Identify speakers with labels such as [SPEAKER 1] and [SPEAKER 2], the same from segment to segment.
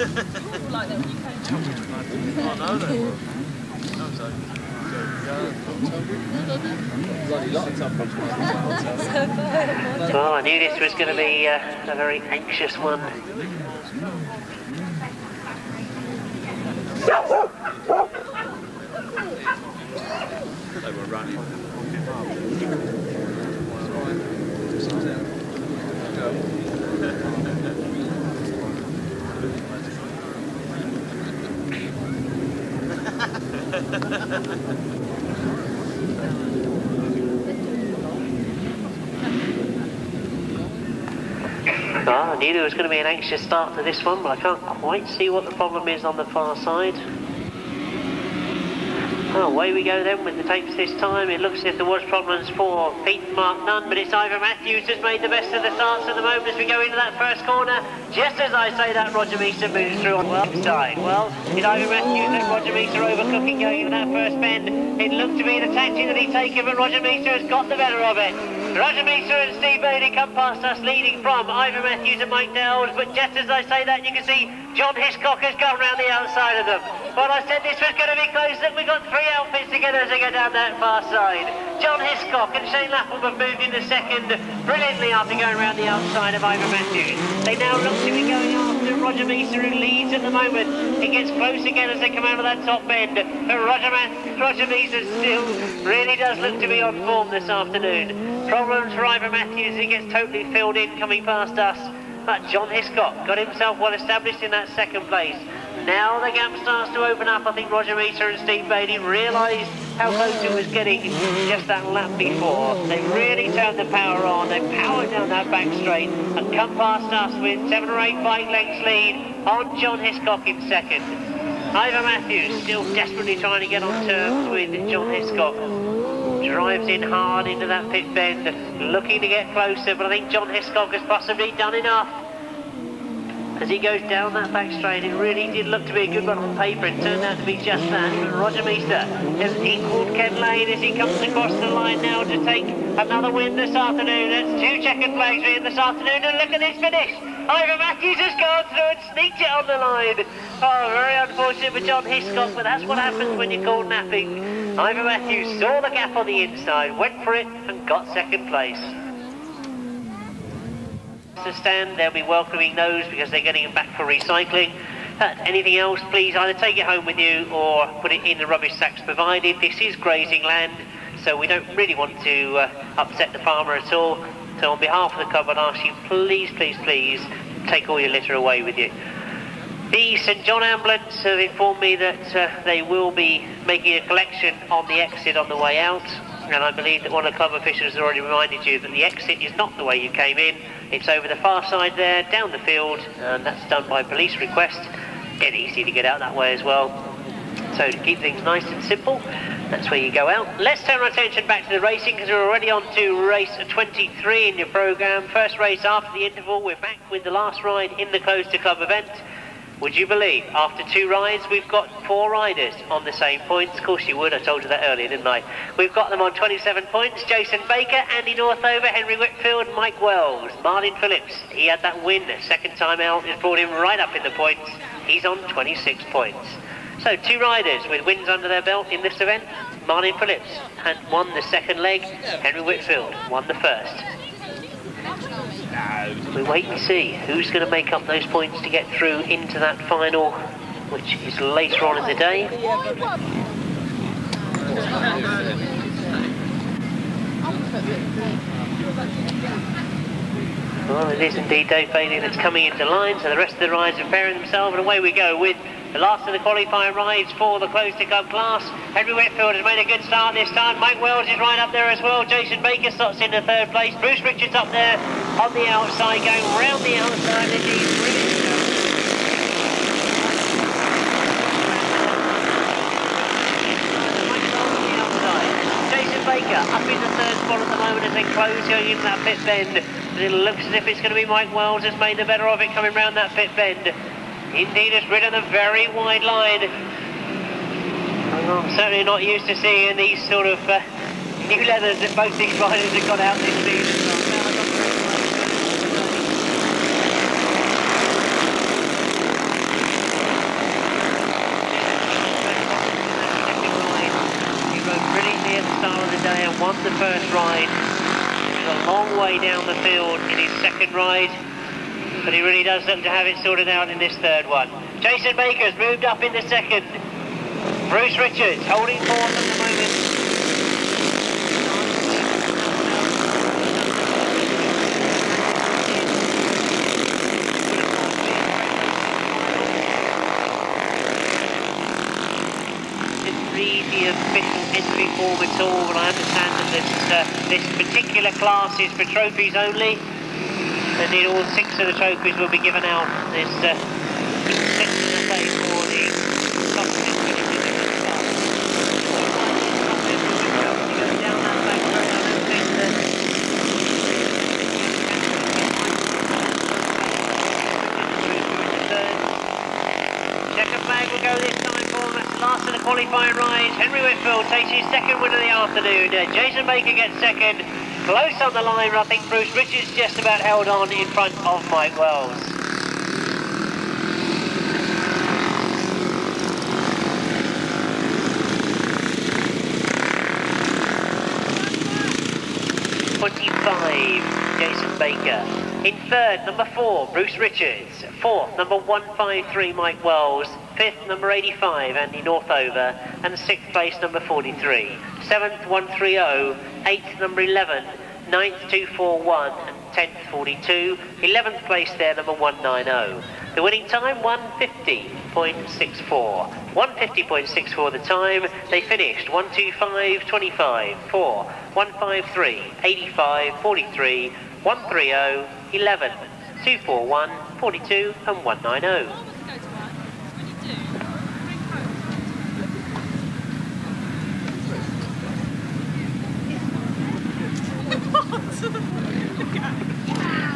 [SPEAKER 1] Like that when you came to
[SPEAKER 2] Oh, no, they were.
[SPEAKER 3] Well, I knew this was going to be a very anxious one.
[SPEAKER 2] They were running.
[SPEAKER 3] Well, I knew there was going to be an anxious start to this one, but I can't quite see what the problem is on the far side. Well, away we go then with the tapes this time. It looks as if there was problems for Pete and Mark none, but it's Ivor Matthews who's made the best of the starts at the moment as we go into that first corner. Just as I say that, Roger Measor moves through on the outside. Well, did Ivor Matthews and Roger Measor overcooking going into that first bend? It looked to be the tactic that he'd taken, but Roger Measor has got the better of it. Roger Measor and Steve Bailey come past us, leading from Ivor Matthews and Mike Dowles, but just as I say that, you can see John Hiscock has gone round the outside of them. Well, I said this was going to be close, that we got three outfits together as they go down that far side. John Hiscock and Shane Lapham have moved into second brilliantly after going round the outside of Ivor Matthews. They now look to be going after Roger Measor, who leads at the moment. It gets close again as they come out of that top bend. But Roger Measor still really does look to be on form this afternoon. Problems for Ivor Matthews, he gets totally filled in coming past us. But John Hiscock got himself well established in that second place. Now the gap starts to open up. I think Roger Measor and Steve Bailey realised how close it was getting just that lap before. They really turned the power on. They powered down that back straight and come past us with 7 or 8 bike lengths lead on John Hiscock in second. Ivor Matthews still desperately trying to get on terms with John Hiscock. Drives in hard into that pit bend, looking to get closer, but I think John Hiscock has possibly done enough. As he goes down that back straight, it really did look to be a good one on paper. It turned out to be just that. But Roger Measor has equalled Ken Lane as he comes across the line now to take another win this afternoon. That's 2 checkered flags for him this afternoon, and look at this finish. Ivor Matthews has gone through and sneaked it on the line. Oh, very unfortunate for John Hiscock, but that's what happens when you're called napping. Ivor Matthews saw the gap on the inside, went for it, and got second place. To stand, they'll be welcoming those because they're getting them back for recycling. Anything else, please either take it home with you or put it in the rubbish sacks provided. This is grazing land, so we don't really want to upset the farmer at all. So on behalf of the club, I'd ask you, please, please, please, take all your litter away with you. The St John Ambulance have informed me that they will be making a collection on the exit on the way out. And I believe that one of the club officials has already reminded you that the exit is not the way you came in. It's over the far side there, down the field, and that's done by police request. Dead easy to get out that way as well. So to keep things nice and simple, that's where you go out. Let's turn our attention back to the racing because we're already on to race 23 in your programme. First race after the interval, we're back with the last ride in the Close to Club event. Would you believe, after 2 rides, we've got 4 riders on the same points? Of course you would, I told you that earlier, didn't I? We've got them on 27 points. Jason Baker, Andy Northover, Henry Whitfield, Mike Wells. Martin Phillips, he had that win the second time out. It brought him right up in the points. He's on 26 points. So 2 riders with wins under their belt in this event. Martin Phillips had won the second leg. Henry Whitfield won the first. We wait and see who's going to make up those points to get through into that final, which is later on in the day. Well, it is indeed Dave Bailey that's coming into line, so the rest of the rides are preparing themselves, and away we go with the last of the qualifying rides for the Close to Club class. Henry Whitfield has made a good start this time. Mike Wells is right up there as well. Jason Baker slots in the 3rd place. Bruce Richards up there on the outside, going round the outside as he's really... Jason Baker up in the 3rd spot at the moment as they close going into that pit bend. It looks as if it's going to be Mike Wells has made the better of it coming round that pit bend. Indeed has ridden a very wide line. I'm certainly not used to seeing these sort of new leathers that both these riders have got out this season. the first ride. He's a long way down the field in his second ride, but he really does look to have it sorted out in this third one. Jason Baker's moved up in the second. Bruce Richards holding fourth at the moment. The official entry form at all, but I understand that this particular class is for trophies only. Indeed, all 6 of the trophies will be given out this particular day for the top 6 finishes in this class. Down that back road, I don't think that second flag will go this time for him. That's the last of the qualifying rides. Henry Whitfield takes his second win of the afternoon. Jason Baker gets second. Close on the line, I think Bruce Richards just about held on in front of Mike Wells. Jason Baker. In third, number 4, Bruce Richards. Fourth, number 153, Mike Wells. Fifth, number 85, Andy Northover. And sixth place, number 43. Seventh, 130. Eighth, number 11. Ninth, 241. And 10th, 42. 11th place there, number 190. The winning time, 150.64. 150.64 the time. They finished 125.25, 4, 153, 85, 43, 130, 11, 241, 42 and 190.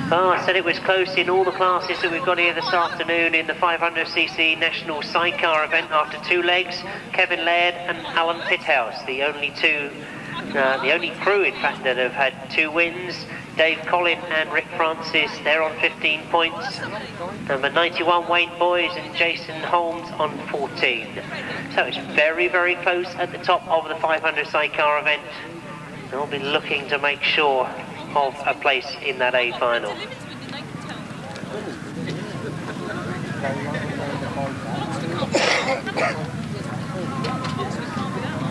[SPEAKER 3] Oh, I said it was close in all the classes that we've got here this afternoon in the 500cc National Sidecar event after 2 legs. Kevin Laird and Alan Pithouse, the only crew in fact that have had 2 wins. Dave Collin and Rick Francis, they're on 15 points. Number 91 Wayne Boys and Jason Holmes on 14. So it's very, very close at the top of the 500 Sidecar event. They'll be looking to make sure of a place in that A final.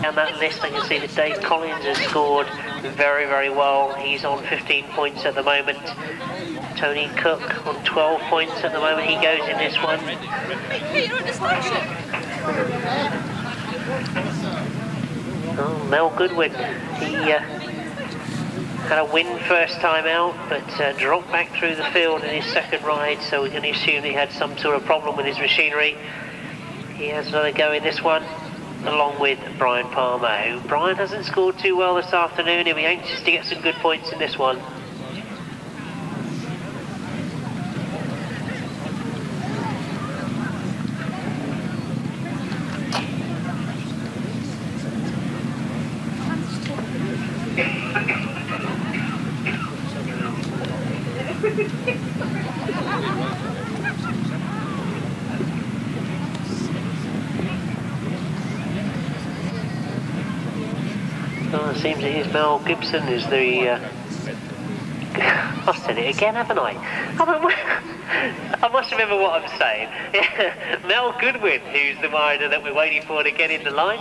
[SPEAKER 3] Down that list I can see that Dave Collins has scored very, very well. He's on 15 points at the moment. Tony Cook on 12 points at the moment. He goes in this one. Oh, Mel Goodwin. He had a win first time out, but dropped back through the field in his second ride, so we can assume he had some sort of problem with his machinery. He has another go in this one, along with Brian Palmer, who Brian hasn't scored too well this afternoon. He'll be anxious to get some good points in this one. Oh, it seems that his Mel Gibson is the... I've said it again, haven't I? I must remember what I'm saying. Mel Goodwin, who's the rider that we're waiting for to get in the line.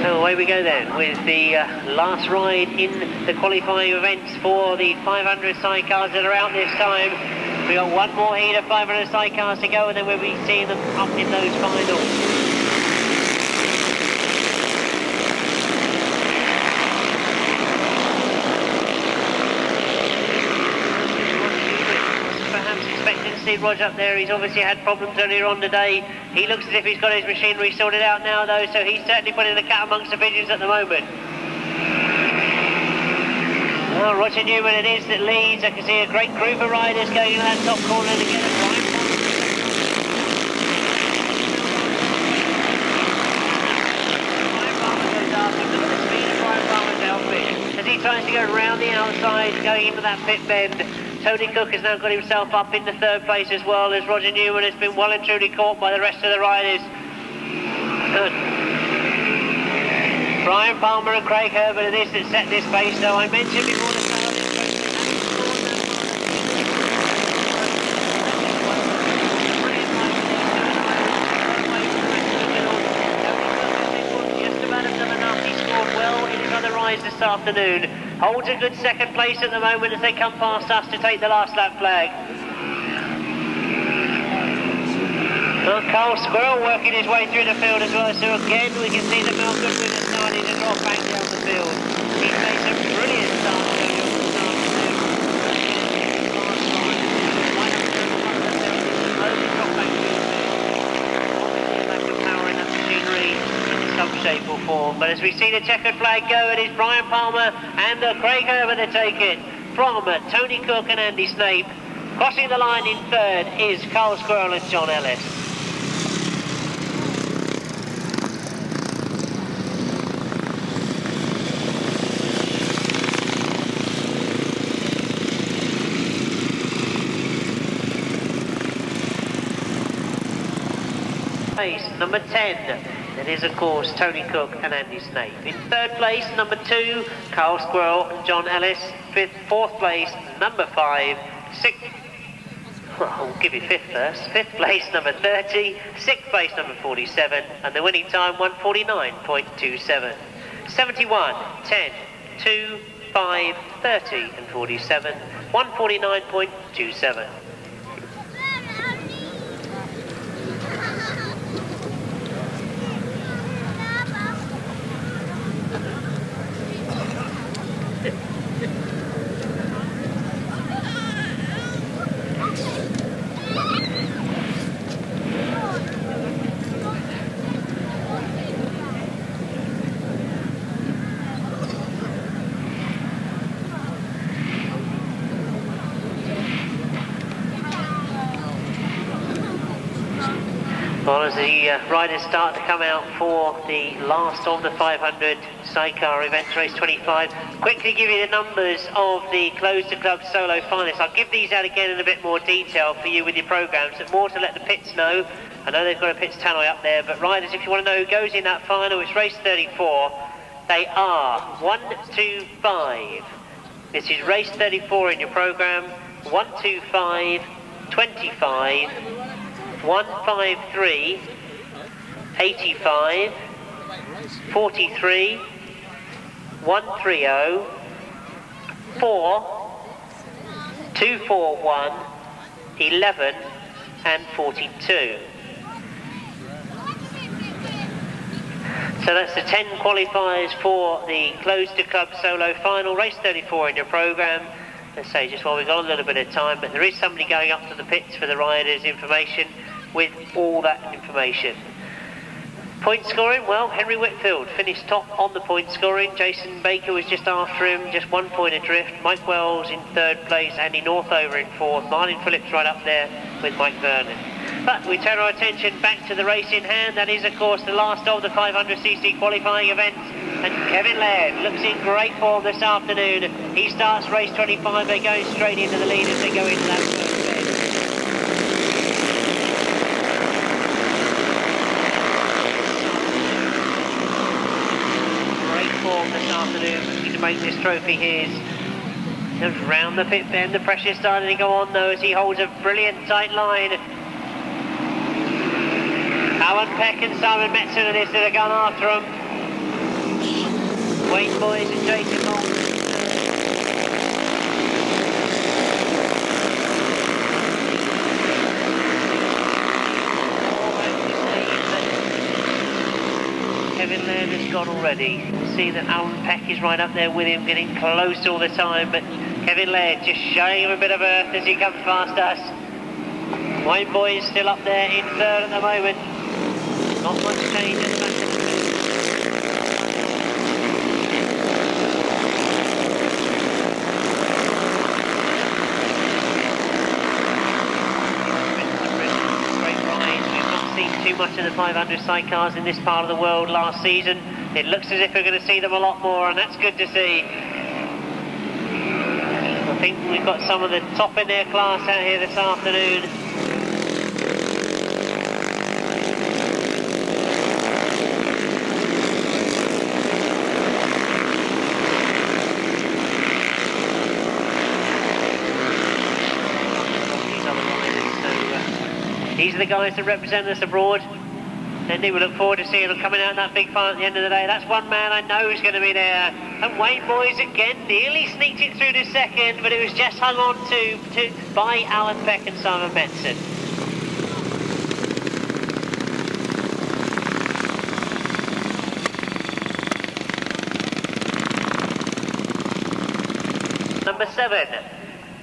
[SPEAKER 3] So away we go then with the last ride in the qualifying events for the 500 sidecars that are out this time. We've got one more heat of 500 sidecars to go, and then we'll be seeing them up in those finals. Perhaps expecting to see Roger up there. He's obviously had problems earlier on today. He looks as if he's got his machinery sorted out now, though, so he's certainly putting the cat amongst the pigeons at the moment. Well, Roger Newman it is that leads. I can see a great group of riders going into that top corner to get a Brian Palmer goes after him. Look at the speed of Brian Palmer's outfit as he tries to go round the outside, going into that pit bend. Tony Cook has now got himself up into third place as well, as Roger Newman has been well and truly caught by the rest of the riders. Brian Palmer and Craig Herbert are this that set this pace, though. I mentioned before the start. Just about enough. He scored well in his other rides this afternoon. Holds a good second place at the moment as they come past us to take the last lap flag. Well, Carl Squirrel working his way through the field as well, so again we can see the Mel Goodwin is starting to drop back down the field. He's made some brilliant starts early on this afternoon. Lack of power in that machinery in some shape or form. But as we see the checkered flag go, it is Brian Palmer and Craig Herbert that take it from Tony Cook and Andy Snape. Crossing the line in third is Carl Squirrel and John Ellis. Place number 10, that is of course Tony Cook and Andy Snape. In third place, number 2, Carl Squirrel and John Ellis. Fourth place, number 5, well, I'll give you fifth first. Fifth place, number 30, sixth place, number 47, and the winning time 1:49.27. 71, 10, 2, 5, 30 and 47, 1:49.27. Well, as the riders start to come out for the last of the 500 sidecar events, race 25, quickly give you the numbers of the Close to Club solo finalists. I'll give these out again in a bit more detail for you with your programmes, but more to let the pits know. I know they've got a pits tannoy up there, but riders, if you want to know who goes in that final, it's race 34. They are 1, 2, 5. This is race 34 in your programme. 1, 2, 5, 25. 153, 85, 43, 130, 4, 241, 11 and 42. So that's the 10 qualifiers for the Close to Club solo final, race 34 in your programme. Let's say just while we've got a little bit of time, but there is somebody going up to the pits for the riders' information with all that information. Point scoring, well, Henry Whitfield finished top on the point scoring. Jason Baker was just after him, just 1 point adrift. Mike Wells in third place, Andy Northover in fourth, Martin Phillips right up there with Mike Vernon. But we turn our attention back to the race in hand. That is, of course, the last of the 500cc qualifying events. And Kevin Laird looks in great form this afternoon. He starts race 25. They're going straight into the lead as they go into that first bend. Great form this afternoon. Looking to make this trophy his. Round the pit bend, the pressure's starting to go on though as he holds a brilliant tight line. Alan Peck and Simon Metzen are this that are gone after him. Wayne Boys and Jason Moulton. Kevin Laird has gone already. We'll see that Alan Peck is right up there with him, getting close all the time, but Kevin Laird just showing him a bit of earth as he comes past us. Wayne Boys still up there in third at the moment. Not much change at the back. Too much of the 500 sidecars in this part of the world last season. It looks as if we're going to see them a lot more, and that's good to see. I think we've got some of the top in their class out here this afternoon. These are the guys that represent us abroad. And we look forward to seeing them coming out in that big fight at the end of the day. That's one man I know is going to be there. And Wayne Boys again nearly sneaked it through to second, but it was just hung on to by Alan Peck and Simon Metson. Number 7.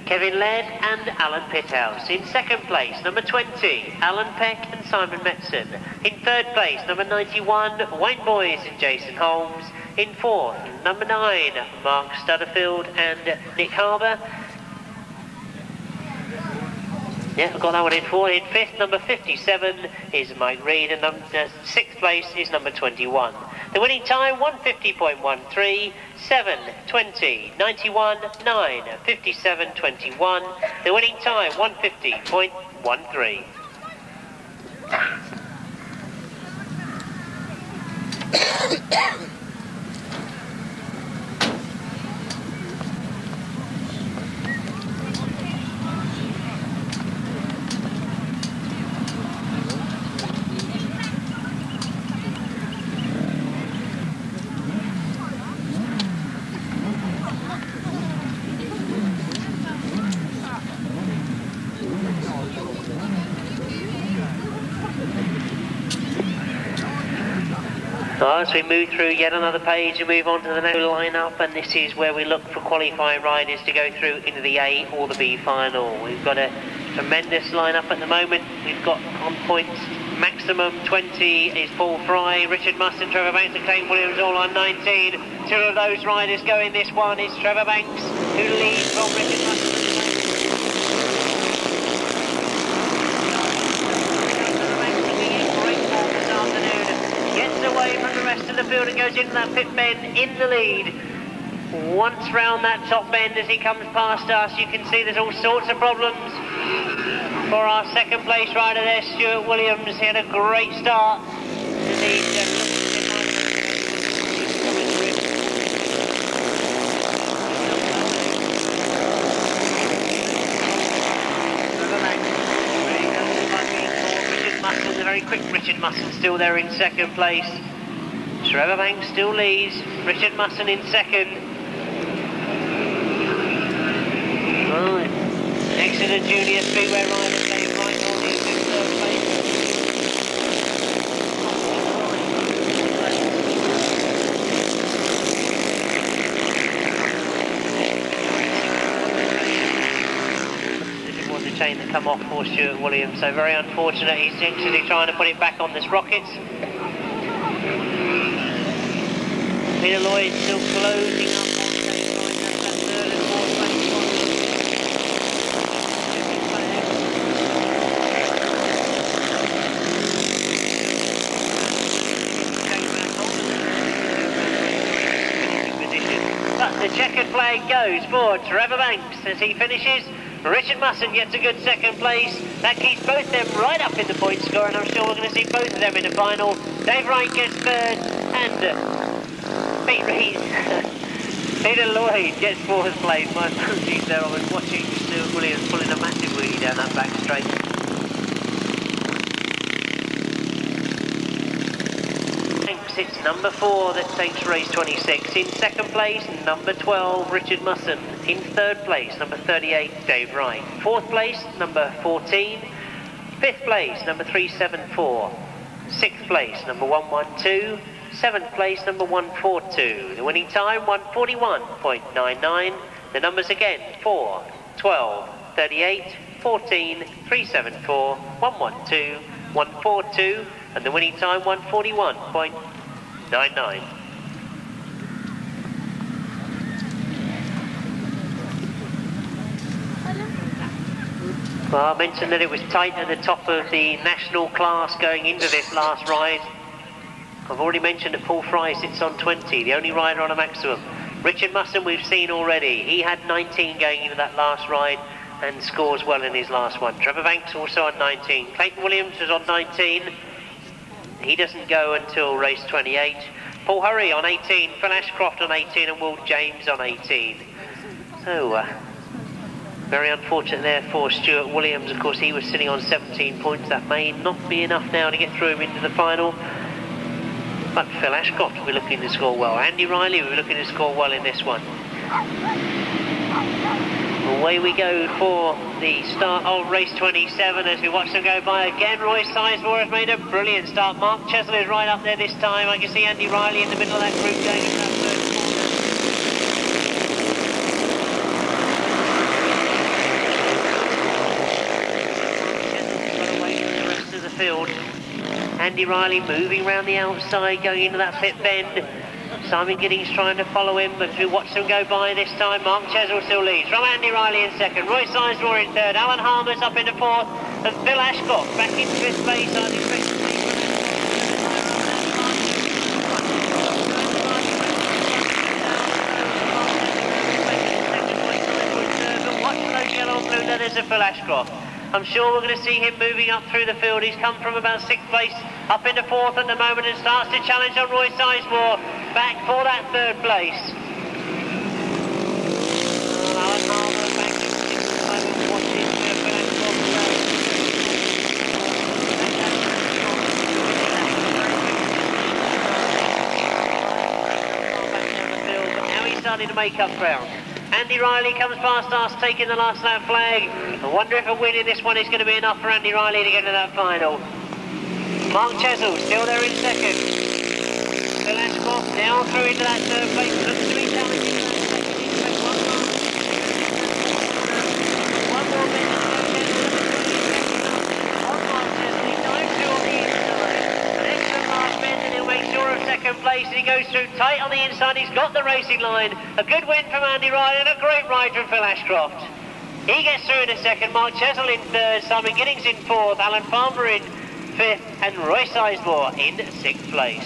[SPEAKER 3] Kevin Laird and Alan Pitthouse. In second place, number 20, Alan Peck and Simon Metson. In third place, number 91, Wayne Boys and Jason Holmes. In fourth, number 9, Mark Stutterfield and Nick Harbour. Yeah, I've got that one in fourth. In fifth, number 57 is Mike Reed, and sixth place is number 21. The winning time, 150.13, 7, 20, 91, 9, 57, 21. The winning time, 150.13. As we move through yet another page and move on to the next lineup, and this is where we look for qualifying riders to go through into the A or the B final. We've got a tremendous lineup at the moment. We've got on points maximum 20 is Paul Fry, Richard Mussen, Trevor Banks and Clayton Williams all on 19. Two of those riders go in this one. It's Trevor Banks who leads from Richard Mussen. Away from the rest of the field and goes into that pit bend in the lead. Once round that top bend as he comes past us, you can see there's all sorts of problems for our second place rider there, Stuart Williams. He had a great start. The very quick Richard Mussen still there in second place. Trevor Banks still leads. Richard Mussen in second. Right. Next to the junior speedway rider, Dave Wright on in third place. Chain that come off for Stuart Williams, so very unfortunate. He's anxiously trying to put it back on the sprockets. Peter Lloyd still closing up on that third and fourth place. But the checkered flag goes for Trevor Banks as he finishes. Richard Mussen gets a good second place. That keeps both them right up in the point score, and I'm sure we're going to see both of them in the final. Dave Wright gets third, and Peter Lloyd gets fourth place. My apologies there, I was watching Stuart Williams pulling a massive wheelie down that back straight. It's number 4 that takes race 26. In second place, number 12, Richard Mussen. In third place, number 38, Dave Wright. Fourth place, number 14. Fifth place, number 374. Sixth place, number 112. Seventh place, number 142. The winning time, 141.99. The numbers again, 4, 12, 38, 14, 374, 112, 142. And the winning time, 141.99. Well, I mentioned that it was tight at the top of the national class going into this last ride. I've already mentioned that Paul Fry sits on 20, the only rider on a maximum. Richard Mussen we've seen already. He had 19 going into that last ride and scores well in his last one. Trevor Banks also on 19. Clayton Williams was on 19. He doesn't go until race 28. Paul Hurry on 18, Phil Ashcroft on 18 and Will James on 18. So, very unfortunate there for Stuart Williams. Of course, he was sitting on 17 points. That may not be enough now to get through him into the final. But Phil Ashcroft will be looking to score well. Andy Riley will be looking to score well in this one. Away we go for the start of race 27 as we watch them go by again. Roy Sizemore has made a brilliant start. Mark Chesel is right up there this time. I can see Andy Riley in the middle of that group going into that third corner. Chesel's got away from the rest of the field. Andy Riley moving around the outside going into that pit bend. Simon Giddings trying to follow him, but we watch them go by this time. Mark Chesel still leads. From Andy Riley in second, Roy Sizemore in third, Alan Harmer's up into fourth, and Phil Ashcroft back into fifth place. I'd expect to see but watch those yellow and blue leathers of Phil Ashcroft. I'm sure we're going to see him moving up through the field. He's come from about sixth place up into fourth at the moment and starts to challenge on Roy Sizemore back for that third place. Alan Harmer back in sixth place, watching Phil Ashcroft go. Back down the field, but now he's starting to make up ground. Andy Riley comes past us, taking the last lap flag. I wonder if a win in this one is going to be enough for Andy Riley to get to that final. Mark Chesel still there in second. Phil Ashcroft now through into that third place. Looks to be challenging that second. One more minute to go down. On Mark Chesel, he dives through on the inside. An extra last bend and he'll make sure of second place. And he goes through tight on the inside. He's got the racing line. A good win from Andy Riley and a great ride from Phil Ashcroft. He gets through in a second. Mark Chesel in third. Simon Giddings in fourth. Alan Farmer in fifth. And Roy Sizemore in sixth place.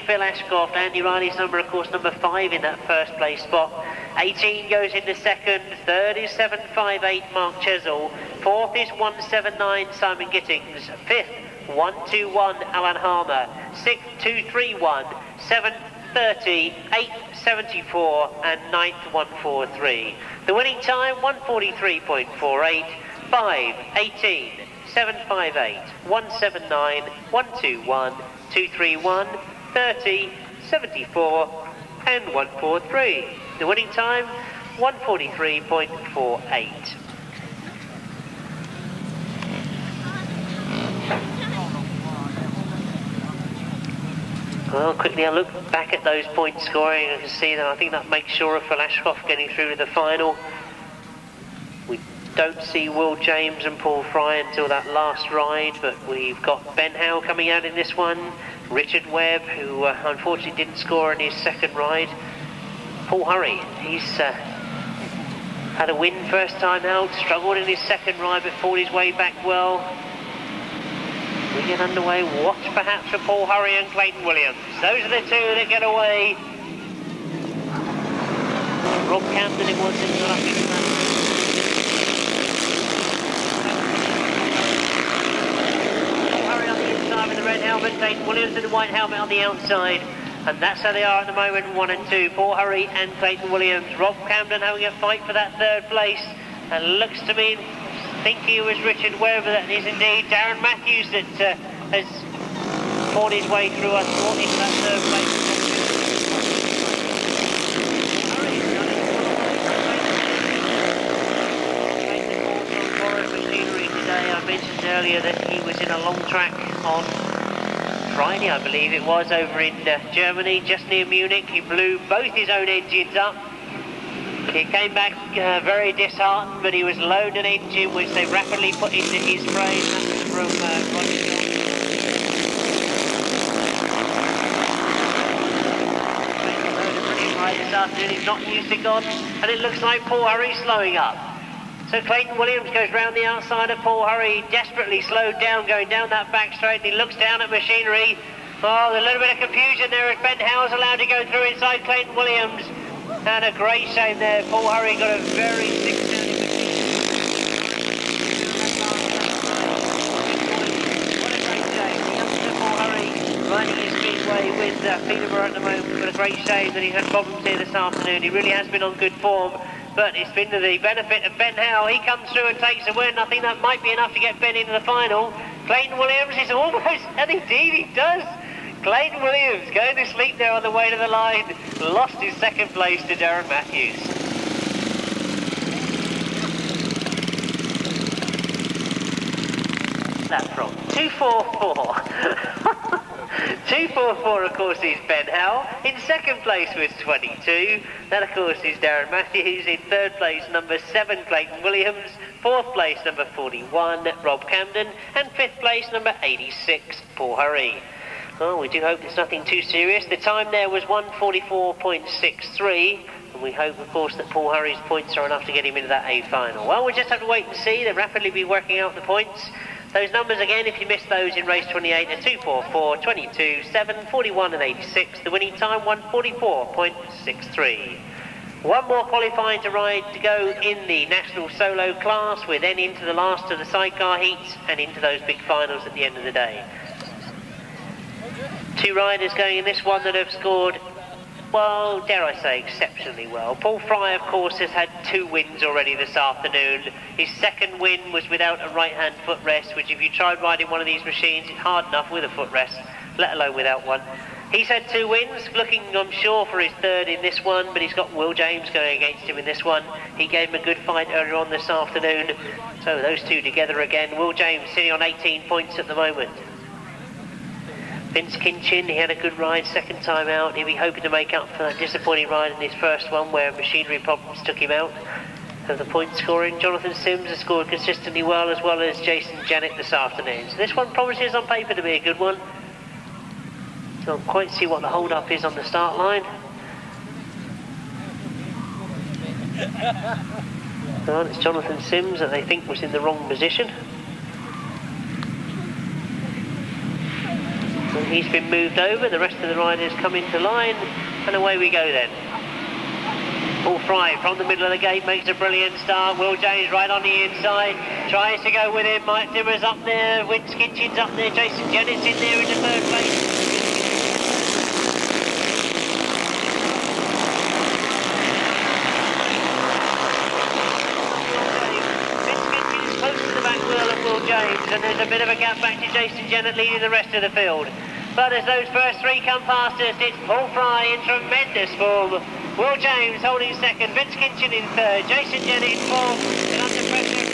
[SPEAKER 3] Phil Ashcroft, Andy Riley's number, of course, number 5 in that first place spot. 18 goes into second. Third is 758 Mark Chesel. Fourth is 179 Simon Giddings. Fifth, 121 Alan Harmer. Sixth, 231. 730, 874 and 9th 143. The winning time 143.48, 518, 758, 179, 121, 231, 30, 74 and 143. The winning time 143.48. Well, quickly I look back at those points scoring and can see that I think that makes sure of Phil Ashcroft getting through to the final. We don't see Will James and Paul Fry until that last ride, but we've got Ben Howe coming out in this one, Richard Webb, who unfortunately didn't score in his second ride. Paul Hurry, he's had a win first time out, struggled in his second ride but fought his way back well. We get underway, watch perhaps for Paul Hurry and Clayton Williams. Those are the two that get away. Rob Camden, it was in the lucky that. Paul Hurry on the inside with the red helmet, Clayton Williams in the white helmet on the outside. And that's how they are at the moment, 1 and 2. Paul Hurry and Clayton Williams. Rob Camden having a fight for that third place. And looks to me, I think he was Richard Webb, that is indeed Ivor Matthews that has fought his way through us, fought into that third place. Machinery today. I mentioned earlier that he was in a long track on Friday, I believe it was, over in Germany, just near Munich. He blew both his own engines up. He came back very disheartened, but he was loaded an engine which they rapidly put into his frame. That was from Roger this afternoon. He's not used to God, and it looks like Paul Hurry's slowing up. So Clayton Williams goes round the outside of Paul Hurry, desperately slowed down, going down that back straight, and he looks down at machinery. Oh, a little bit of confusion there as Ben Howe's allowed to go through inside Clayton Williams. And a great shame there. Paul Hurry got a very sick sounding What a great shame. The youngster Paul Hurry riding his speedway with Peterborough at the moment. But a great shame that he had problems here this afternoon. He really has been on good form. But it's been to the benefit of Ben Howe. He comes through and takes a win. I think that might be enough to get Ben into the final. Clayton Williams is almost, and indeed he does. Clayton Williams going to sleep there on the way to the line. Lost his second place to Ivor Matthews. That's from 244. 244, of course, is Ben Howe. In second place with 22. That, of course, is Ivor Matthews. In third place, number 7, Clayton Williams. Fourth place, number 41, Rob Camden. And fifth place, number 86, Paul Hurry. Oh, we do hope it's nothing too serious. The time there was 1:44.63. And we hope, of course, that Paul Hurry's points are enough to get him into that A final. Well, we'll just have to wait and see. They'll rapidly be working out the points. Those numbers again, if you missed those in race 28, are 244, 22, 7, 41 and 86. The winning time 1:44.63. One more qualifying to ride to go in the national solo class. We're then into the last of the sidecar heats and into those big finals at the end of the day. Two riders going in this one that have scored, well, dare I say, exceptionally well. Paul Fry, of course, has had 2 wins already this afternoon. His second win was without a right-hand footrest, which if you tried riding one of these machines, it's hard enough with a footrest, let alone without one. He's had 2 wins, looking, I'm sure, for his third in this one, but he's got Will James going against him in this one. He gave him a good fight earlier on this afternoon. So those two together again. Will James sitting on 18 points at the moment. Vince Kinchin, he had a good ride second time out. He'll be hoping to make up for that disappointing ride in his first one where machinery problems took him out. Of the point scoring, Jonathan Sims has scored consistently well as Jason Jennett this afternoon. So this one promises on paper to be a good one. Don't quite see what the hold-up is on the start line. Well, it's Jonathan Sims that they think was in the wrong position. And he's been moved over, the rest of the riders come into line, and away we go then. Paul Fry from the middle of the gate makes a brilliant start. Will James right on the inside, tries to go with him. Mike Dimmer's up there, Vince Kinchin's up there, Jason Jennett's in there in the third place. James, and there's a bit of a gap back to Jason Jennett leading the rest of the field. But as those first 3 come past us, it's Paul Fry in tremendous form. Will James holding second, Vince Kinchin in third, Jason Jennett in fourth, and under pressure.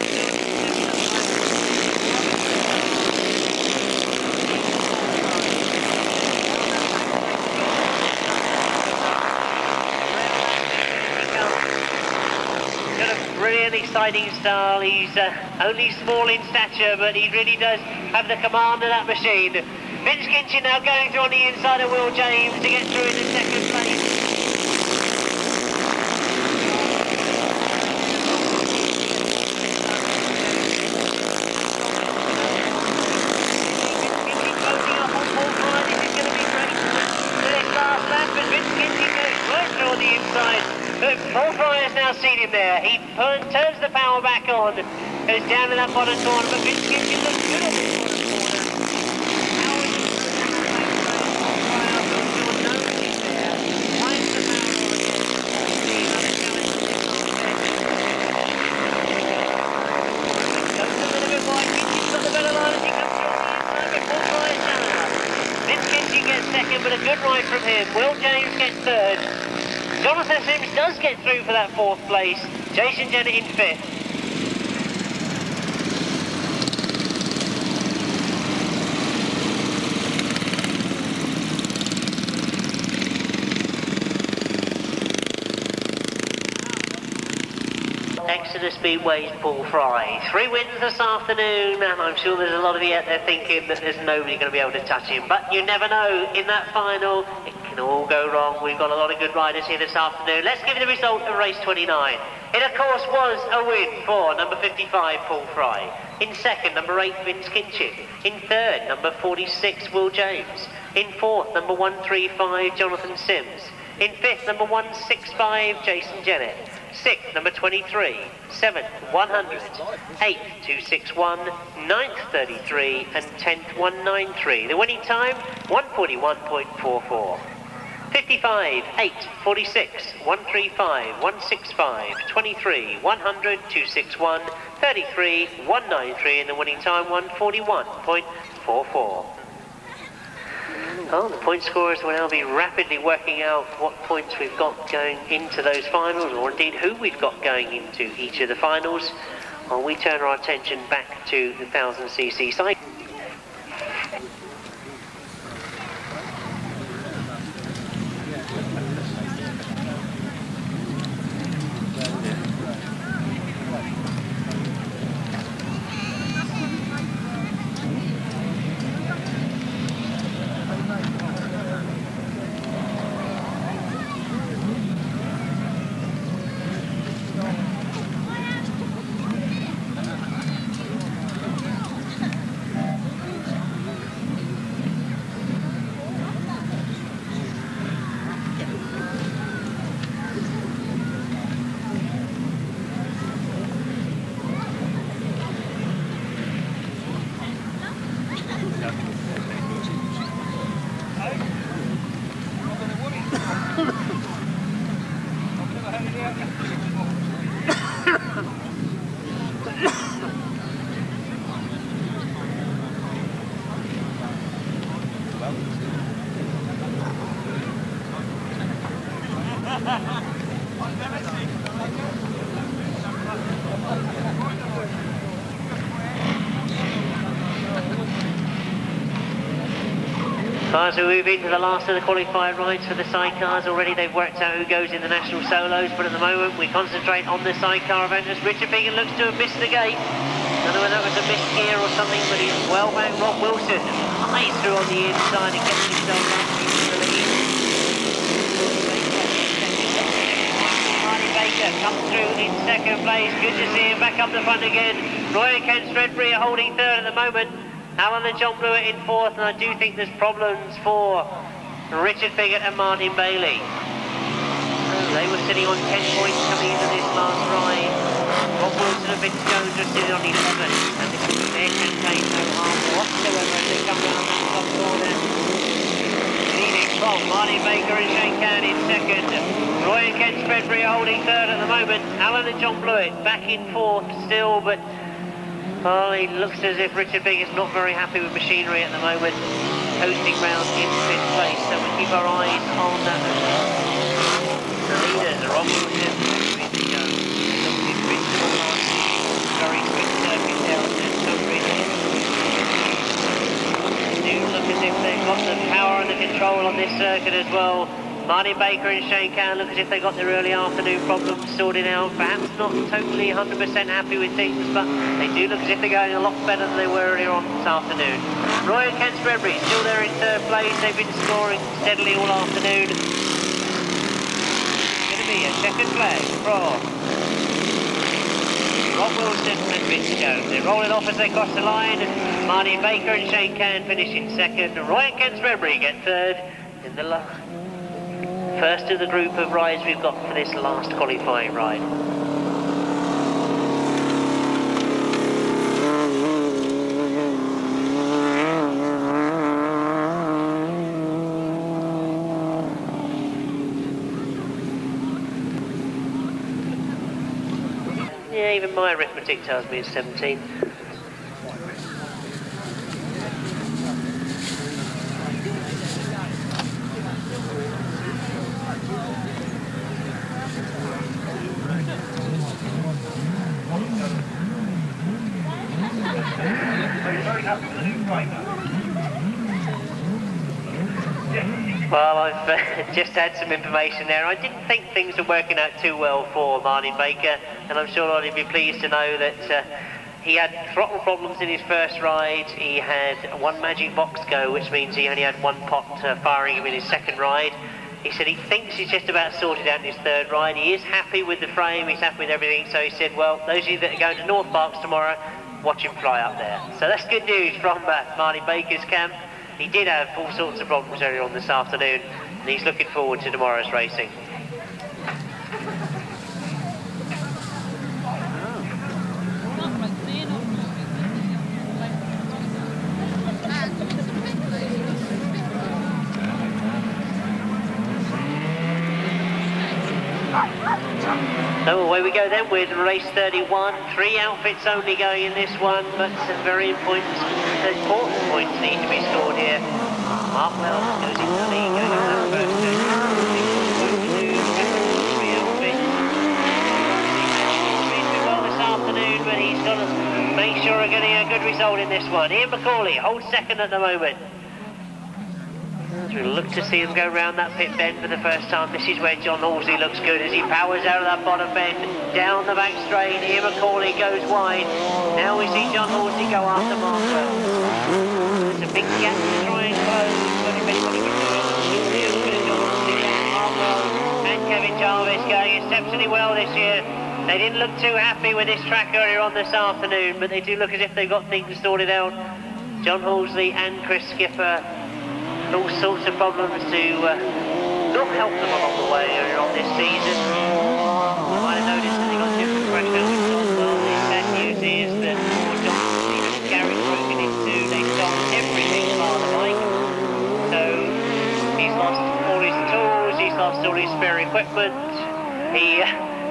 [SPEAKER 3] Brilliant, exciting style. He's only small in stature, but he really does have the command of that machine. Vince Kinchin now going through on the inside of Will James to get through into second place. Closing up on Paul Fry. This is going to be great. This last lap, but Vince Kinchin goes right through on the inside. But Paul Fry has now seen him there. He turns the power back on, goes down to that bottom corner, but Vince Kinchin looks good at this bottom corner. How is it? Finds the power on. The other challenge. Goes a little bit wide. Kinchin's got the better line as he comes through on the inside, but Paul Fry is down. Vince Kinchin gets second, but a good ride from him. Will James gets third. Jonathan Sims does get through for that 4th place. Jason Jennett in 5th. Exeter Speedway's Paul Fry. 3 wins this afternoon, and I'm sure there's a lot of you out there thinking that there's nobody going to be able to touch him. But you never know. In that final, it can all go wrong. We've got a lot of good riders here this afternoon. Let's give you the result of race 29. It, of course, was a win for number 55, Paul Fry. In second, number 8, Vince Kinchin. In third, number 46, Will James. In 4th, number 135, Jonathan Sims. In 5th, number 165, Jason Jennett. 6th, number 23. 7th, 100. 8th, 261. 9th, 33. And 10th, 193. The winning time, 141.44. 55, 8, 46, 135, 165, 23, 100, 261, 33, 193, and the winning time 141.44. Oh, the point scorers will now be rapidly working out what points we've got going into those finals, or indeed who we've got going into each of the finals, while we turn our attention back to the 1000cc side. As we move into the last of the qualified rides for the sidecars, already they've worked out who goes in the national solos, but at the moment we concentrate on the sidecar event as Richard Piggott looks to have missed the gate. I don't know whether that was a missed gear or something, but he's well back. Rob Wilson eyes through on the inside and gets himself up into the lead. Marty Baker comes through in second place. Good to see him back up the front again. Roy and Ken Stredbury are holding third at the moment. Alan and John Blewett in 4th, and I do think there's problems for Richard Piggott and Martin Bailey. They were sitting on 10 points coming into this last ride. Rob Wilson and Vince Jones are sitting on 11, and this will be their campaign no harm whatsoever as they come round that top corner. Leading from Martin Baker and Shane Cann in 2nd. Roy and Ken Stredbury are holding 3rd at the moment. Alan and John Blewett back in 4th still, but well, it looks as if Richard Biggott's not very happy with machinery at the moment, coasting round in 5th place, so we keep our eyes on that. The leaders are on Wilson, Vindigo, looking Richard on very quick circuit there on that Tunbridge. They do look as if they've got the power and the control on this circuit as well. Martin Baker and Shane Cann look as if they got their early afternoon problems sorted out. Perhaps not totally 100% happy with things, but they do look as if they're going a lot better than they were earlier on this afternoon. Roy and Ken Stredbury still there in 3rd place. They've been scoring steadily all afternoon. Going to be a checkered flag for Rob Wilson and Vince Jones. They're rolling off as they cross the line. Martin Baker and Shane Cann finish in 2nd. Roy and Ken Stredbury get 3rd in the first of the group of rides we've got for this last qualifying ride. Yeah, even my arithmetic tells me it's 17. Well, I've just had some information there. I didn't think things were working out too well for Martin Baker, and I'm sure he'd be pleased to know that he had throttle problems in his first ride. He had one magic box go, which means he only had one pot firing him in his second ride. He said he thinks he's just about sorted out in his third ride. He is happy with the frame, he's happy with everything, so he said, well, those of you that are going to North Parks tomorrow, watch him fly up there. So that's good news from Martin Baker's camp. he did have all sorts of problems earlier on this afternoon, and he's looking forward to tomorrow's racing. So away we go then with race 31. 3 outfits only going in this one, but some very important points need to be scored here. Mark Wells goes into the lead, going on that first turn. 3 outfits. Reasonably well this afternoon, but he's got to make sure of getting a good result in this one. Ian McCauley holds second at the moment. We'll look to see him go round that pit bend for the first time. This is where John Halsey looks good as he powers out of that bottom bend, down the back straight. Here McCauley goes wide. Now we see John Halsey go after Mark Wells. There's a big gap to try and close, but if anybody can do it, John Halsey, Mark Wells and Kevin Jarvis going exceptionally well this year. They didn't look too happy with this track earlier on this afternoon, but they do look as if they've got things sorted out. John Halsey and Chris Skipper, all sorts of problems to not help them along the way earlier on this season. You might have noticed that they got different pressure with John. Well, the bad news is that before John even carried broken into, they stopped everything bar the bike. So he's lost all his tools, he's lost all his spare equipment. He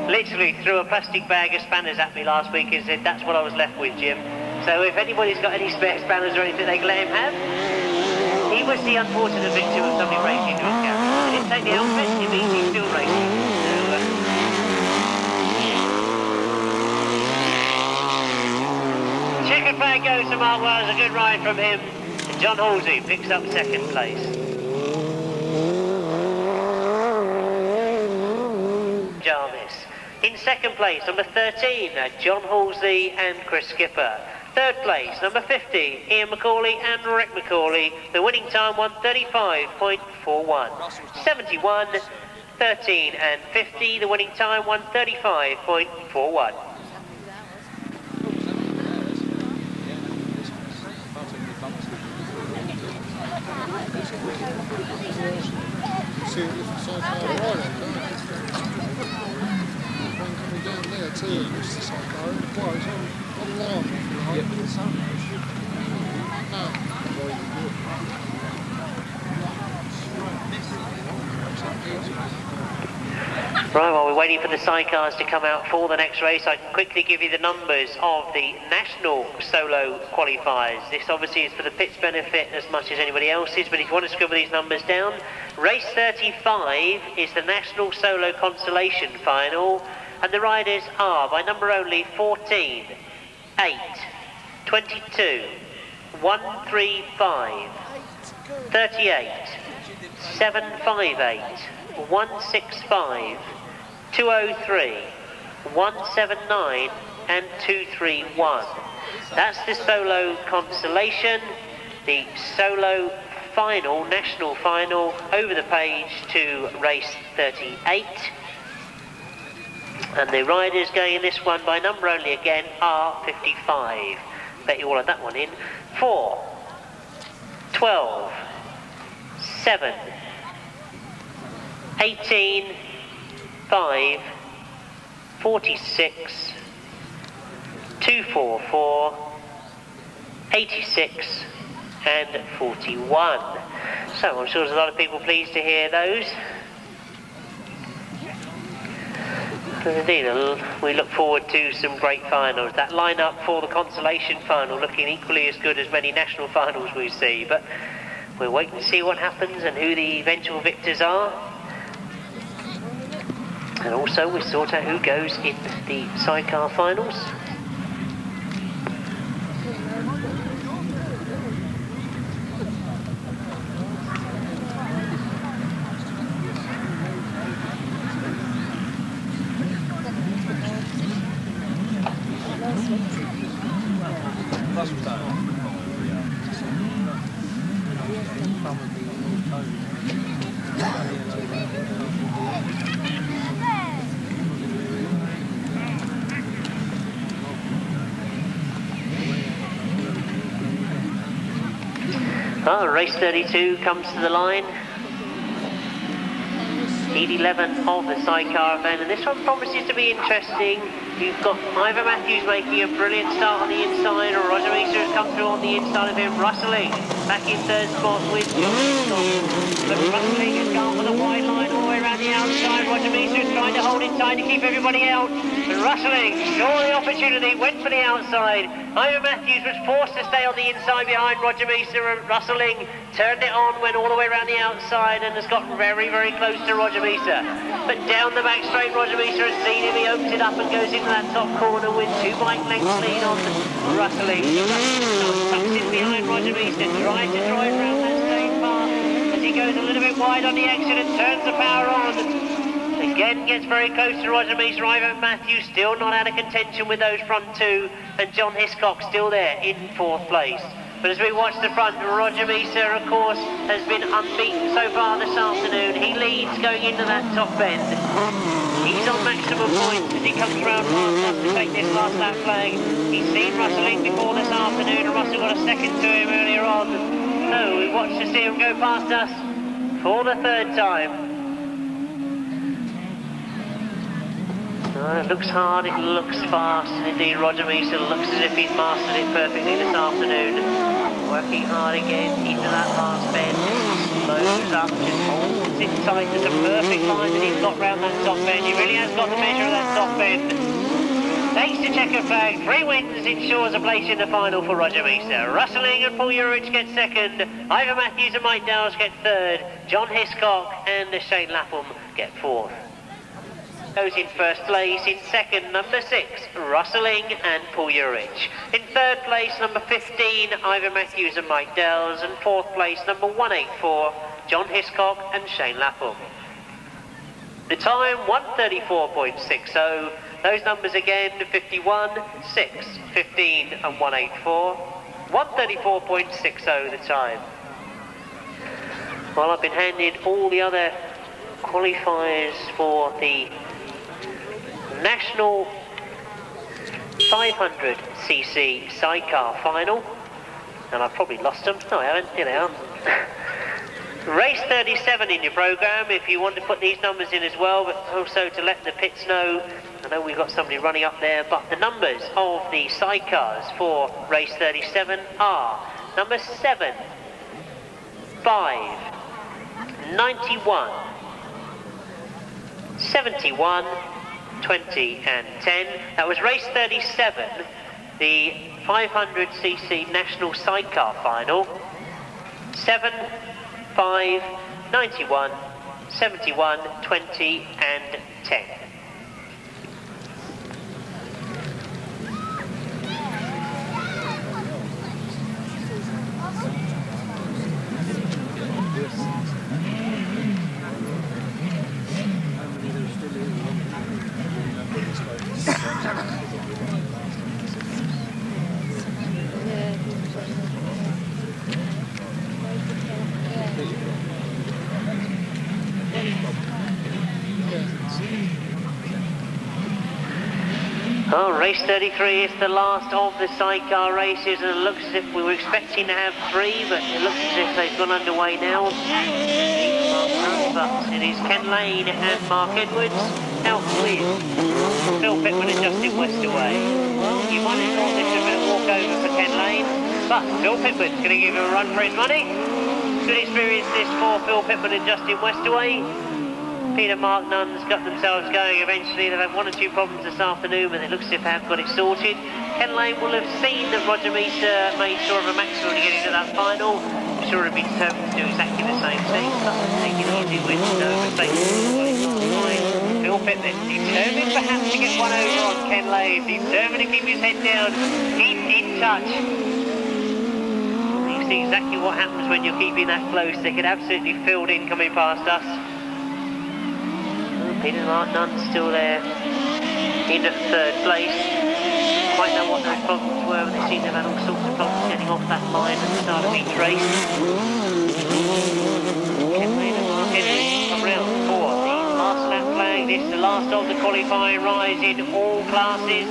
[SPEAKER 3] literally threw a plastic bag of spanners at me last week and said, "That's what I was left with, Jim." So if anybody's got any spare spanners or anything they can let him have. He was the unfortunate victim of somebody racing into his garage. He didn't take the outfit, it means he's still racing. So, checkered flag goes to Mark Wells, a good ride from him. And John Halsey picks up second place. Jarvis. In second place, number 13, John Halsey and Chris Skipper. Third place, number 50, Ian McCauley and Rick McCauley. The winning time, 1:35.41. 71, 13 and 50. The winning time, 1:35.41. Right, while we're waiting for the sidecars to come out for the next race, I can quickly give you the numbers of the national solo qualifiers. This obviously is for the pit's benefit as much as anybody else's, but if you want to scribble these numbers down, race 35 is the national solo consolation final, and the riders are, by number only, 14, 8, 22, 135, 38, 758, 165, 203, 179 and 231. That's the solo consolation. The solo final, national final, over the page to race 38. And the riders going in this one by number only again are 55. Bet you all had that one in. 4, 12, 7, 18, 5, 46, 244, 86 and 41. So I'm sure there's a lot of people pleased to hear those. And indeed, we look forward to some great finals. That lineup for the consolation final looking equally as good as many national finals we see, but we'll wait and see what happens and who the eventual victors are. And also we sort out who goes in the sidecar finals. Oh, race 32 comes to the line. Lead 11 of the sidecar event, and this one promises to be interesting. You've got Ivor Matthews making a brilliant start on the inside. Roger Measor has come through on the inside of him. Rustling back in third spot with John Hiscock. But Rustling has gone for the wide line all the way around the outside. Roger Measor is trying to hold it tight to keep everybody out. But Rustling saw the opportunity, went for the outside. Ivor Matthews was forced to stay on the inside behind Roger Measor, and Rustling turned it on, went all the way around the outside, and has got very, very close to Roger Measor. But down the back straight, Roger Measor has seen him. He opens it up and goes into that top corner with 2 bike lengths lead on Rustling. Tucks in behind Roger Measor, tries to drive around that straight path as he goes a little bit wide on the exit and turns the power on. Again gets very close to Roger Measor. Ivor Matthews still not out of contention with those front two, and John Hiscock still there in 4th place. But as we watch the front, Roger Measor, of course, has been unbeaten so far this afternoon. He leads going into that top bend. He's on maximum points as he comes round past us to take this last lap flag. He's seen Rustling before this afternoon, and Russell got a second to him earlier on. So we watch to see him go past us for the 3rd time. It looks hard, it looks fast, and indeed Roger Measor looks as if he's mastered it perfectly this afternoon. Working hard again into that last bend, slows up, just holds it tight. There's a perfect line that he's got round that top bend. He really has got the measure of that top bend. Takes the checker flag, 3 wins, ensures a place in the final for Roger Measor. Rustling and Paul Urich get 2nd, Ivor Matthews and Mike Dowles get 3rd, John Hiscock and Shane Lapham get 4th. Goes in 1st place, in 2nd, number 6, Rustling and Paul Urich. In 3rd place, number 15, Ivor Matthews and Mike Dowles, and 4th place, number 184, John Hiscock and Shane Lapham. The time, 1:34.60. Those numbers again, 51, 6, 15 and 184. 1:34.60 the time. Well, I've been handed all the other qualifiers for the National 500cc sidecar final, and I've probably lost them. No, I haven't. Here they are. Race 37 in your programme if you want to put these numbers in as well, but also to let the pits know. I know we've got somebody running up there, but the numbers of the sidecars for race 37 are number 7, 5, 91, 71, 20 and 10. That was race 37, the 500cc National Sidecar Final. 7, 5, 91, 71, 20 and 10. Oh, race 33 is the last of the sidecar races, and it looks as if we were expecting to have 3, but it looks as if they've gone underway now. But it is Ken Lane and Mark Edwards out with Phil Pittman and Justin Westaway. You might have thought this was a bit of a walkover for Ken Lane, but Phil Pittman's going to give him a run for his money. Good experience this for Phil Pittman and Justin Westaway. Peter Mark Nunn's got themselves going eventually. They've had 1 or 2 problems this afternoon, but it looks as if they have got it sorted. Ken Lane will have seen that Roger Measor made sure of a maximum to get into that final. I'm sure he'll be determined to do exactly the same thing, but taking it easy with no mistakes. Phil Pittman determined perhaps to get one over on Ken Lane, determined to keep his head down, keep in touch. You see exactly what happens when you're keeping that close. They could absolutely filled in coming past us. Peter Mark Nunn's still there in 3rd place. Quite know what those problems were, and they seem to have had all sorts of problems getting off that line at the start of each race. Ken Lane and Mark Edwards come round for the last lap flag. This is the last of the qualifying rise in all classes.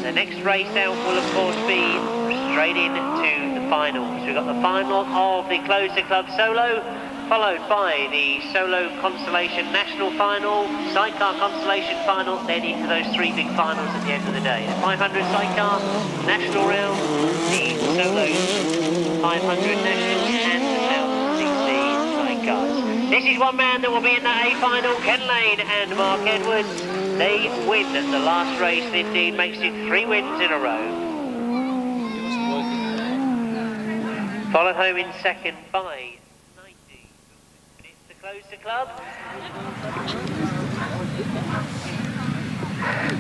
[SPEAKER 3] The next race out will of course be straight into the finals. We've got the final of the Closer Club Solo, followed by the Solo Constellation National Final, Sidecar Constellation Final, then into those three big finals at the end of the day. The 500 Sidecar National Round, the Solo 500 National and the 1060 Sidecars. This is one man that will be in that A final, Ken Lane and Mark Edwards. They win the last race, indeed makes it 3 wins in a row. Followed home in second by 90. It's the Closer Club.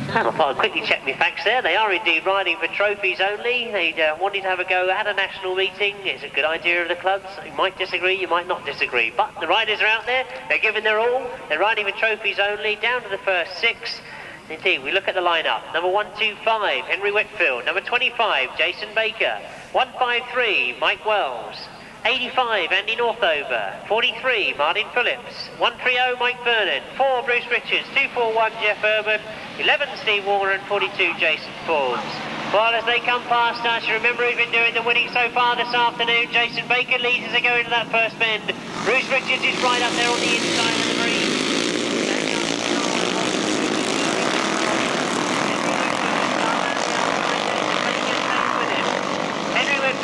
[SPEAKER 3] And I thought I'd quickly check my facts there. They are indeed riding for trophies only. They wanted to have a go at a national meeting. It's a good idea of the clubs. You might disagree, you might not disagree. But the riders are out there. They're giving their all. They're riding for trophies only. Down to the first 6. Indeed, we look at the lineup. Number 125, Henry Whitfield. Number 25, Jason Baker. 153, Mike Wells. 85, Andy Northover. 43, Martin Phillips. 130, Mike Vernon. 4, Bruce Richards. 241, Jeff Urban. 11, Steve Warner, and 42, Jason Forbes. Well, as they come past us, remember who's been doing the winning so far this afternoon. Jason Baker leads as they go into that first bend. Bruce Richards is right up there on the inside of the green.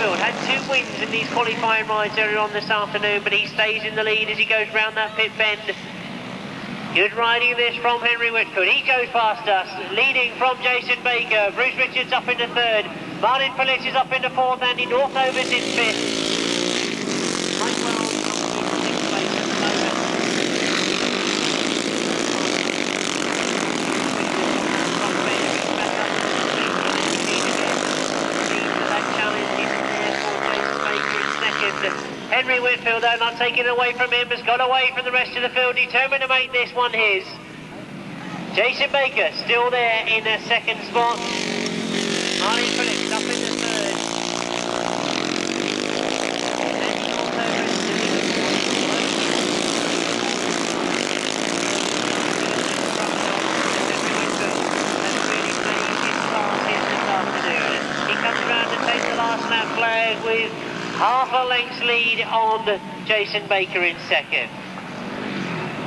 [SPEAKER 3] Had 2 wins in these qualifying rides earlier on this afternoon, but he stays in the lead as he goes round that pit bend. Good riding this from Henry Whitfield. He goes past us, leading from Jason Baker. Bruce Richards up into 3rd. Martin Phillips is up into 4th, Andy Northover's in 5th. Mike Wells in 6th place at the moment. Henry Whitfield, though, not taking it away from him, has got away from the rest of the field, determined to make this one his. Jason Baker still there in the 2nd spot. Martin Phillips up in the 3rd. He comes around to take the last lap flag with half a length's lead on Jason Baker in 2nd.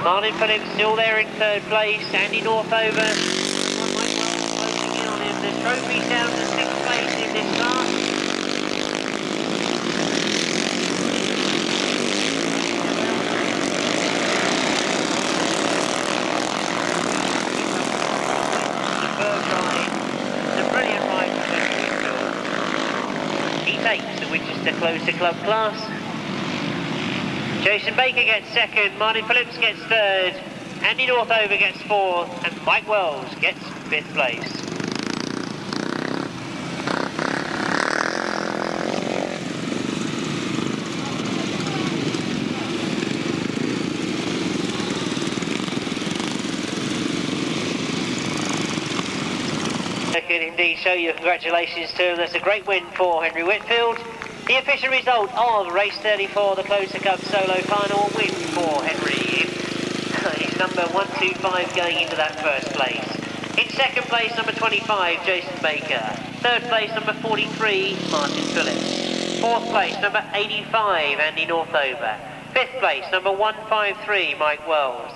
[SPEAKER 3] Martin Phillips still there in 3rd place. Andy Northover. Closing in on him. The trophy's down to 6th place in this class. Superb ride. It's a brilliant ride from Whitfield. He takes the Winchester Closer Club class. Jason Baker gets 2nd, Martin Phillips gets 3rd, Andy Northover gets 4th, and Mike Wells gets 5th place. I can indeed show you congratulations to him. That's a great win for Henry Whitfield. The official result of race 34, the Closer Cup Solo Final, win for Henry. He's number 125 going into that first place. In 2nd place, number 25, Jason Baker. 3rd place, number 43, Martin Phillips. 4th place, number 85, Andy Northover. 5th place, number 153, Mike Wells.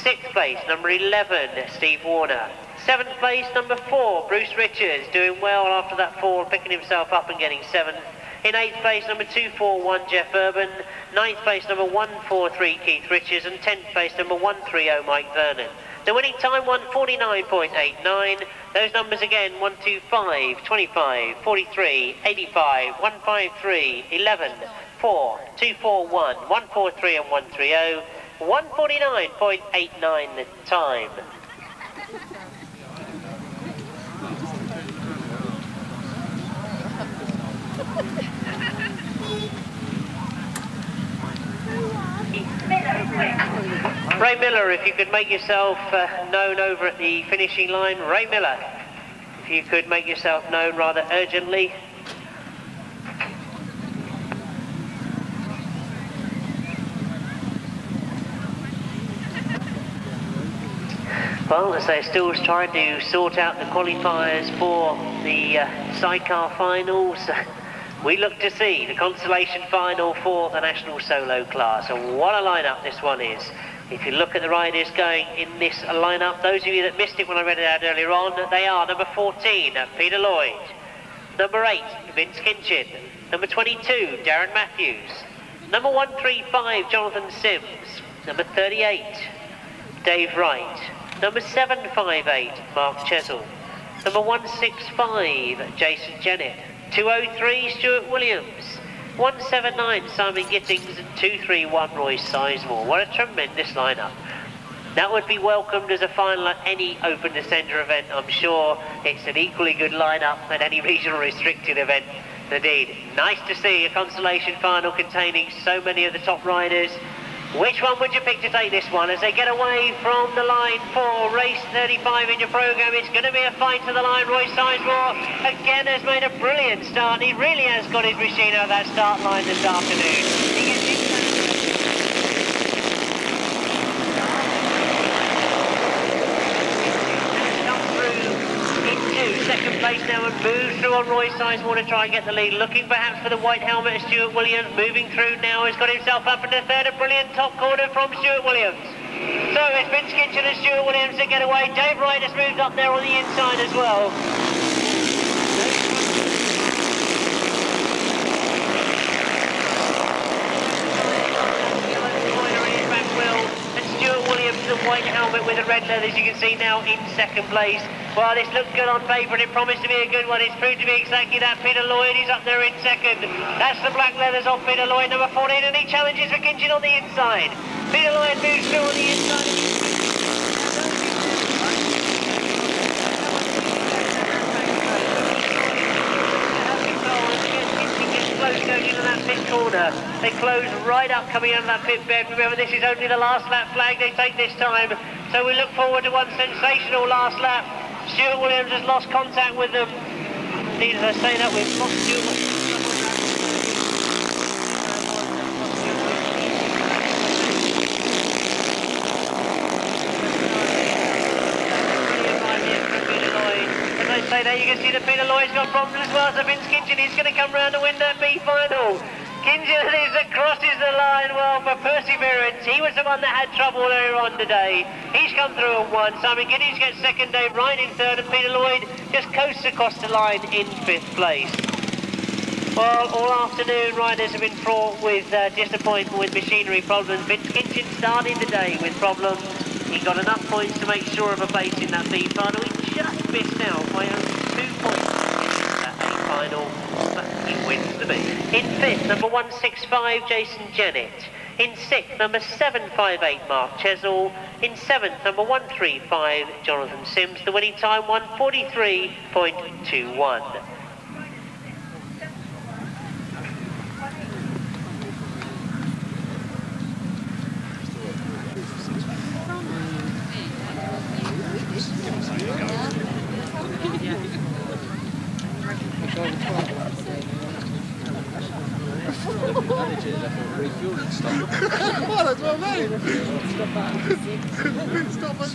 [SPEAKER 3] 6th place, number 11, Steve Warner. 7th place, number 4, Bruce Richards, doing well after that fall, picking himself up and getting 7th. In 8th place, number 241, Jeff Urban. 9th place, number 143, Keith Richards. And 10th place, number 130, Mike Vernon. The winning time, 149.89. Those numbers again, 125, 25, 43, 85, 153, 11, 4, 241, 143 and 130. 149.89 the time. Ray Miller, if you could make yourself known over at the finishing line. Ray Miller, if you could make yourself known rather urgently. Well, as they're still trying to sort out the qualifiers for the sidecar finals, we look to see the consolation final for the national solo class. And what a lineup this one is. If you look at the riders going in this lineup, those of you that missed it when I read it out earlier on, they are number 14, Peter Lloyd, number 8, Vince Kinchin, number 22, Darren Matthews, number 135, Jonathan Sims, number 38, Dave Wright, number 758, Mark Chesil, number 165, Jason Jennett, 203, Stuart Williams, 179, Simon Gittings, and 231, Roy Sizemore. What a tremendous lineup. That would be welcomed as a final at any open descender event, I'm sure. It's an equally good lineup at any regional restricted event. Indeed, nice to see a consolation final containing so many of the top riders. Which one would you pick to take this one as they get away from the line for race 35 in your programme? It's going to be a fight to the line. Roy Sizemore again has made a brilliant start. He really has got his machine out of that start line this afternoon. He gets into second place now and moves through on Roy Sizemore to try and get the lead. Looking perhaps for the white helmet of Stuart Williams. Moving through now, has got himself up into third. A brilliant top corner from Stuart Williams. So it's Vince Kinchin and Stuart Williams to get away. Dave Wright has moved up there on the inside as well. Stuart Williams, the white helmet with the red leathers, you can see now in second place. Well, this looked good on paper and it promised to be a good one. It's proved to be exactly that. Peter Lloyd is up there in second. That's the black leathers of Peter Lloyd, number 14, and he challenges for Kinchin on the inside. Peter Lloyd moves through on the inside. Going into that pit corner. They close right up coming out of that pit bed. Remember, this is only the last lap flag they take this time. So we look forward to one sensational last lap. Stuart Williams has lost contact with them. Indeed, as I say that, we've lost Stuart Williams. There you can see that Peter Lloyd's got problems as well, so Vince Kinchin is going to come round to win that B final. Kinchin is that crosses the line. Well, for perseverance, he was the one that had trouble earlier on today. He's come through at one. Simon Giddings gets second, Dave Wright in third, and Peter Lloyd just coasts across the line in fifth place. Well, all afternoon riders have been fraught with disappointment with machinery problems. Vince Kinchin started the day with problems. He got enough points to make sure of a place in that B final. He just missed out by only 2 points in that A final, but he wins the B. In fifth, number 165, Jason Jennett. In sixth, number 758, Mark Chesil. In seventh, number 135, Jonathan Sims. The winning time, 1:43.21.
[SPEAKER 4] Well, that's what I mean. Stop at 6.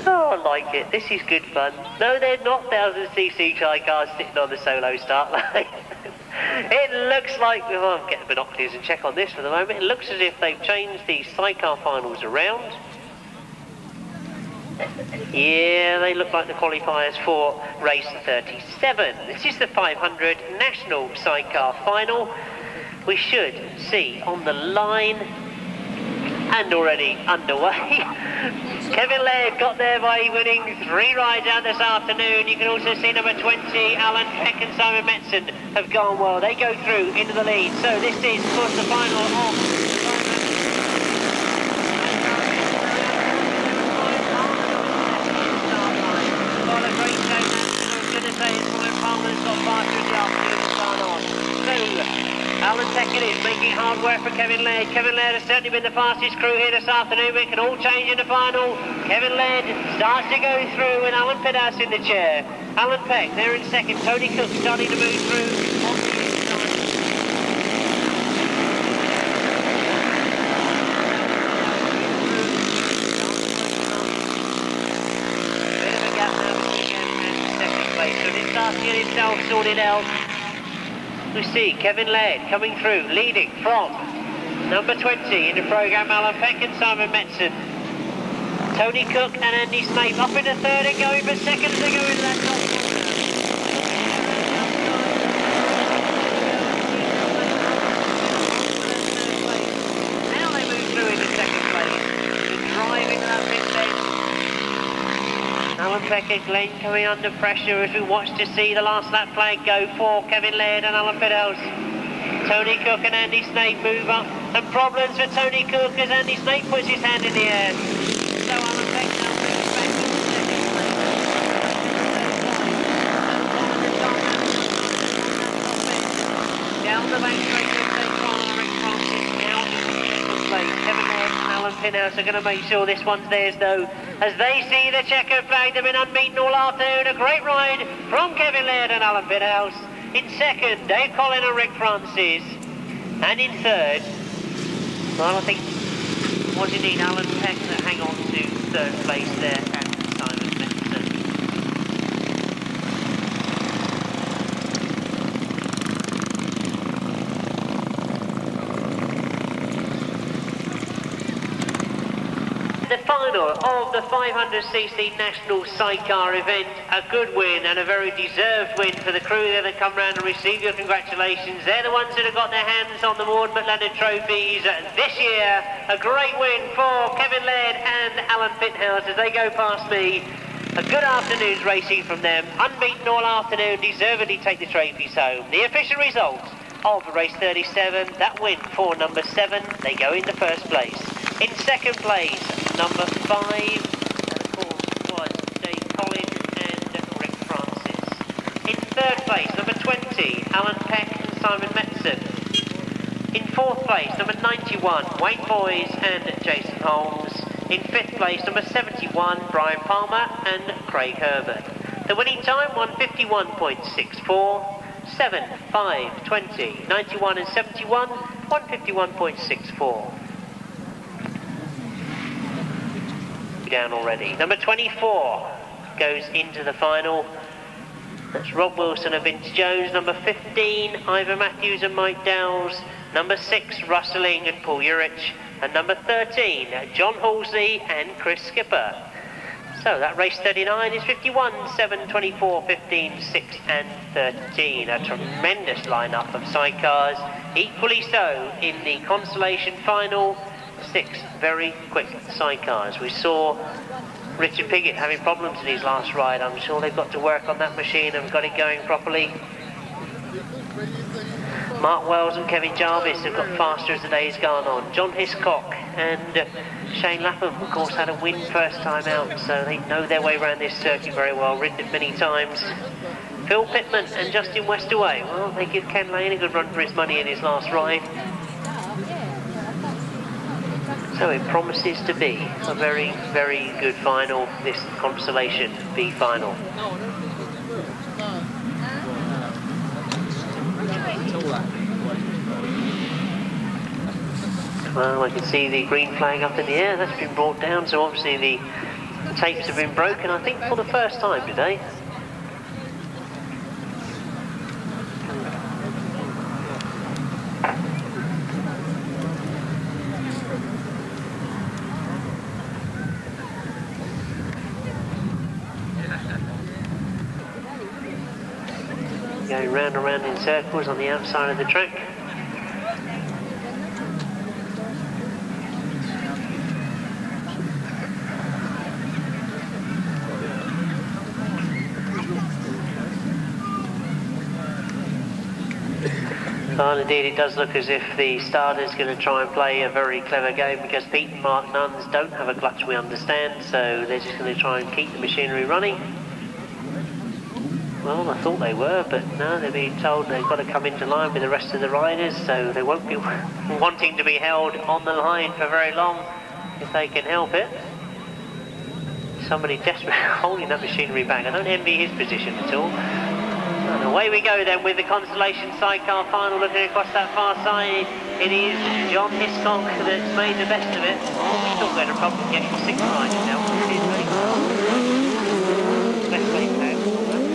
[SPEAKER 3] Oh, I like it. This is good fun. No, they're not 1000cc sidecars sitting on the solo start line. It looks like, well, I'll get the binoculars and check on this for the moment. It looks as if they've changed the sidecar finals around. Yeah, they look like the qualifiers for race 37. This is the 500 National Sidecar Final. We should see on the line and already underway. Kevin Laird got there by winning 3 rides out this afternoon. You can also see number 20, Alan Peck and Simon Metzen have gone well. They go through into the lead. So this is, of course, the final of... Alan Peckett is making hard work for Kevin Laird. Kevin Laird has certainly been the fastest crew here this afternoon, but it can all change in the final. Kevin Laird starts to go through with Alan Pedas in the chair. Alan Peck, they're in second. Tony Cook starting to move through. Bit of a gap now between second and second place. So this starts to get himself sorted out. We see Kevin Laird coming through, leading from number 20 in the programme, Alan Peck and Simon Metzen. Tony Cook and Andy Snape up in the third and going for second to go into that top corner. Now they move through into second place. The drive into that pit then. Alan Peck and Glenn coming under pressure as we watch to see the last lap flag go for Kevin Laird and Alan Fiddles. Tony Cook and Andy Snape move up. Some problems for Tony Cook as Andy Snape puts his hand in the air. So Alan Peck now brings back to the second place. Down the back straight to take on Rick Francis now in second place. Kevin Laird and Alan Pinhouse are going to make sure this one's theirs though. As they see the checkered flag, they've been unbeaten all afternoon. A great ride from Kevin Laird and Alan Pinhouse. In second, Dave Collin and Rick Francis. And in third, well, I think, what do you need, Alan Peck to hang on to third place there and Simon Metzen. The final of the 500cc National Sidecar event, a good win and a very deserved win for the crew there that come round and receive your congratulations. They're the ones that have got their hands on the MAUND McLEONARDS trophies this year. A great win for Kevin Laird and Alan Pithouse as they go past me. A good afternoon's racing from them, unbeaten all afternoon, deservedly take the trophies home. The official result of race 37, that win for number 7, they go into first place. In second place, number 5, that of course was Dave Collin and Rick Francis. In third place, number 20, Alan Peck and Simon Metzen. In fourth place, number 91, Wayne Boys and Jason Holmes. In fifth place, number 71, Brian Palmer and Craig Herbert. The winning time, 151.64, 7, 5, 20, 91 and 71, 151.64. Down already. Number 24 goes into the final. That's Rob Wilson and Vince Jones. Number 15, Ivor Matthews and Mike Dowles. Number 6, Russell Ing and Paul Urich. And number 13, John Halsey and Chris Skipper. So that race 39 is 51, 7, 24, 15, 6 and 13. A tremendous lineup of sidecars. Equally so in the consolation final. 6 very quick sidecars. We saw Richard Piggott having problems in his last ride. I'm sure they've got to work on that machine and got it going properly. Mark Wells and Kevin Jarvis have got faster as the day's gone on. John Hiscock and Shane Lapham, of course, had a win first time out, so they know their way around this circuit very well, ridden it many times. Phil Pittman and Justin Westaway, well, they give Ken Lane a good run for his money in his last ride. So it promises to be a very, very good final, this consolation B final. Well, I can see the green flag up in the air, that's been brought down, so obviously the tapes have been broken, I think for the first time today. Going round and round in circles on the outside of the track. Well, indeed, it does look as if the starter's going to try and play a very clever game, because Pete and Mark Nuns don't have a clutch, we understand, so they're just going to try and keep the machinery running. Well, I thought they were, but no, they're being told they've got to come into line with the rest of the riders, so they won't be wanting to be held on the line for very long if they can help it. Somebody desperately holding that machinery back. I don't envy his position at all. And away we go then with the Constellation Sidecar final, looking across that far side. It is John Hiscock that's made the best of it. We've still got a problem getting 6 riders now. Best way to go.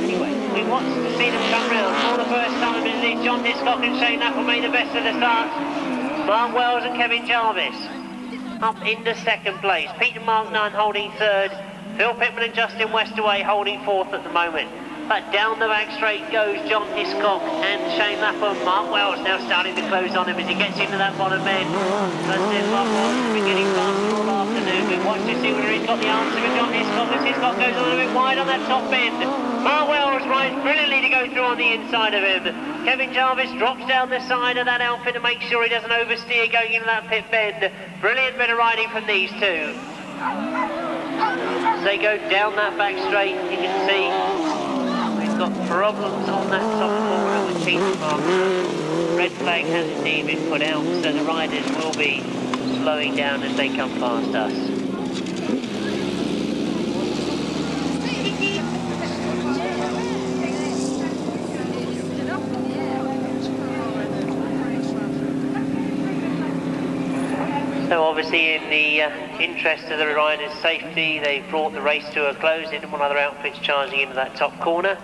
[SPEAKER 3] Anyway, we watch Hitchcock and Shane Apple made the best of the start. Mark Wells and Kevin Jarvis up into second place. Peter Mark Nunn holding third. Phil Pittman and Justin Westaway holding fourth at the moment. But down the back straight goes John Hiscock and Shane Lapham. Mark Wells now starting to close on him as he gets into that bottom bend. But then Mark Wells has been getting faster all afternoon. We watch to see whether he's got the answer with John Hiscock as Hiscock goes a little bit wide on that top bend. Mark Wells rides brilliantly to go through on the inside of him. Kevin Jarvis drops down the side of that outfit to make sure he doesn't oversteer going into that pit bend. Brilliant bit of riding from these two. As they go down that back straight, you can see we've got problems on that top corner with Peter Mark. Red flag has indeed been put out, so the riders will be slowing down as they come past us. So obviously in the interest of the riders' safety, they've brought the race to a close. Didn't want other outfits charging into that top corner.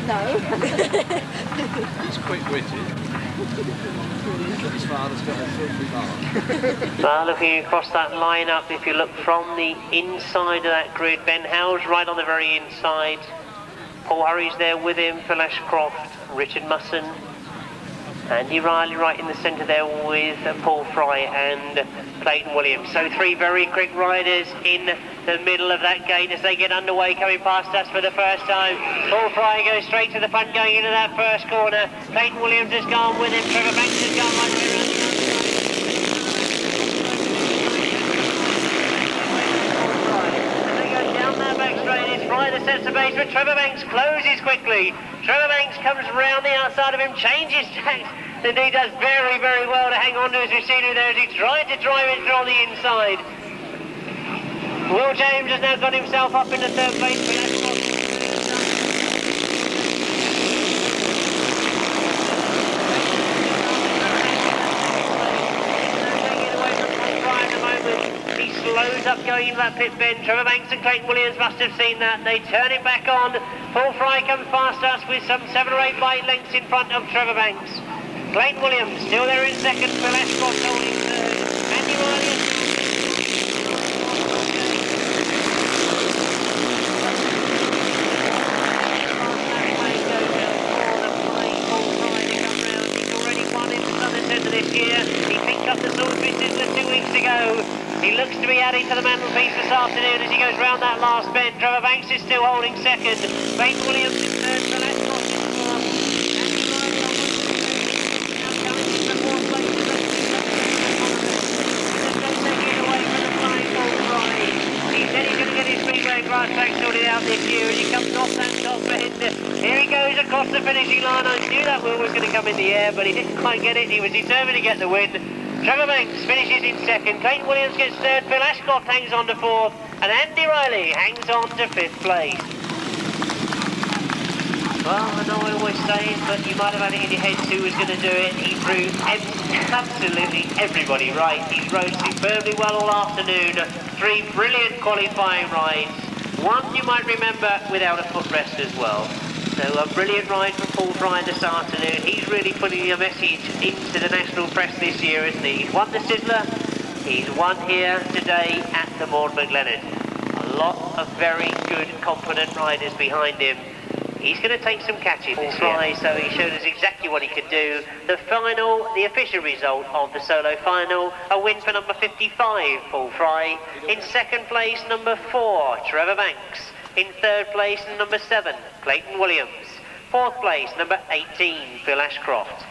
[SPEAKER 4] No.
[SPEAKER 2] He's quick-witted. His father's got a filthy mark.
[SPEAKER 3] Well, looking across that lineup, if you look from the inside of that grid, Ben Howes right on the very inside. Paul Hurry's there with him, Phil Ashcroft, Richard Mussen, Andy Riley right in the centre there with Paul Fry and Clayton Williams. So three very quick riders in the middle of that gate as they get underway, coming past us for the first time. Paul Fry goes straight to the front going into that first corner. Clayton Williams has gone with him, Trevor Banks has gone right the way around. Ryder sets the base, but Trevor Banks closes quickly. Trevor Banks comes round the outside of him, changes tracks, and he does very, very well to hang on to his receiver there as he tried to drive it through on the inside. Will James has now got himself up into third place. Slows up going into that pit bend. Trevor Banks and Clayton Williams must have seen that. They turn it back on. Paul Fry comes past us with some 7 or 8 bike lengths in front of Trevor Banks. Clayton Williams still there in second. Phil Ashcroft holding third. Andy Riley. This year. He picked up the Salisbury Sizzler 2 weeks ago. He looks to be adding to the mantelpiece this afternoon as he goes round that last bend. Trevor Banks is still holding second. Clayton Williams is third. So that's not He said he's going to get his speedway grass track sorted out this year as he comes off that top bend. Here he goes across the finishing line. I knew that wheel was going to come in the air, but he didn't quite get it. He was determined to get the win. Trevor Banks finishes in second. Clayton Williams gets third. Phil Ashcroft hangs on to fourth. And Andy Riley hangs on to fifth place. Well, I know I always say it, but you might have had it in your heads who was going to do it. He proved absolutely everybody right. He's rode superbly well all afternoon. 3 brilliant qualifying rides. One you might remember without a footrest as well. So a brilliant ride from Paul Fry this afternoon. He's really putting a message into the national press this year, isn't he? He's won the Sizzler. He's won here today at the MAUND McLEONARDS. A lot of very good, competent riders behind him. He's going to take some catching this year, so he showed us exactly what he could do. The final, the official result of the solo final, a win for number 55, Paul Fry. In second place, number 4, Trevor Banks. In third place, number 7, Clayton Williams. Fourth place, number 18, Phil Ashcroft.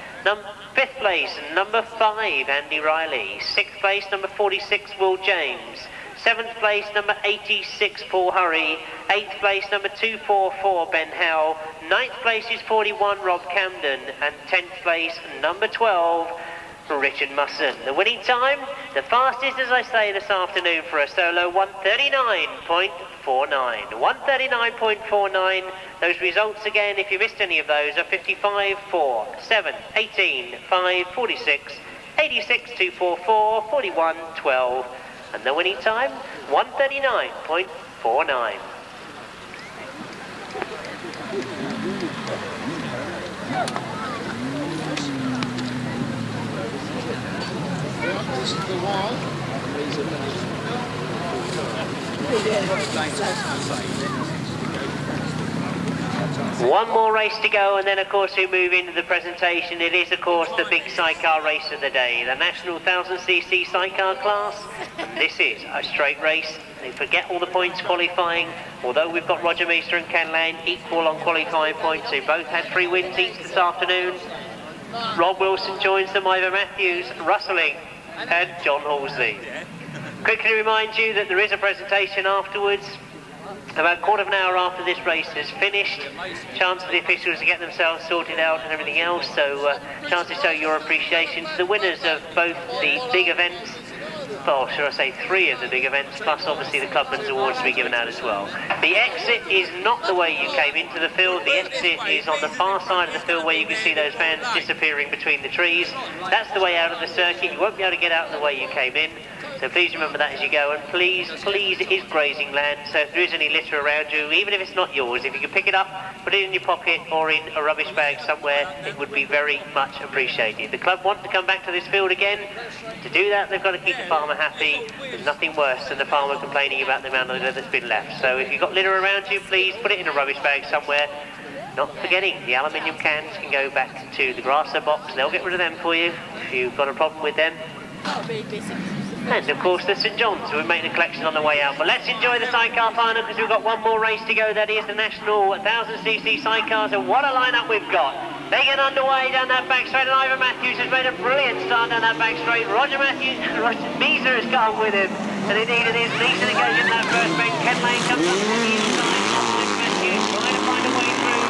[SPEAKER 3] Fifth place, number 5, Andy Riley. Sixth place, number 46, Will James. Seventh place, number 86, Paul Hurry. Eighth place, number 244, Ben Howell. Ninth place is 41, Rob Camden. And 10th place, number 12, Richard Mussen. The winning time, the fastest, as I say, this afternoon for a solo, 1:39.49. 1:39.49. Those results again, if you missed any of those, are 55, 4, 7, 18, 5, 46, 86, 244, 41, 12, And the winning time, 1:39.49.
[SPEAKER 4] This is the one.
[SPEAKER 3] One more race to go, and then of course we move into the presentation. It is of course the big sidecar race of the day, the National 1000cc sidecar class. And this is a straight race. They forget all the points qualifying, although we've got Roger Measor and Ken Lane equal on qualifying points. They both had 3 wins each this afternoon. Rob Wilson joins them, Ivor Matthews, Russelling and John Halsey. Quickly remind you that there is a presentation afterwards. About a quarter of an hour after this race is finished, chance for the officials to get themselves sorted out and everything else, so chance to show your appreciation to the winners of both the big events, well, should I say 3 of the big events, plus obviously the Clubman's Awards to be given out as well. The exit is not the way you came into the field. The exit is on the far side of the field where you can see those fans disappearing between the trees. That's the way out of the circuit. You won't be able to get out the way you came in. So please remember that as you go, and please, it is grazing land, so if there is any litter around you, even if it's not yours, if you can pick it up, put it in your pocket or in a rubbish bag somewhere, it would be very much appreciated. The club want to come back to this field again. To do that, they've got to keep the farmer happy. There's nothing worse than the farmer complaining about the amount of litter that's been left. So if you've got litter around you, please put it in a rubbish bag somewhere. Not forgetting, the aluminium cans can go back to the grasser box. They'll get rid of them for you if you've got a problem with them. And of course the St John's, we're making a collection on the way out. But let's enjoy the sidecar final, because we've got one more race to go. That is the National 1000cc sidecars, and what a lineup we've got. They get underway down that back straight, and Ivor Matthews has made a brilliant start down that back straight. Roger Measor has gone with him, and indeed it is Measor that goes in that first bend. Ken Lane comes up from the inside. Matthews trying to find a way through.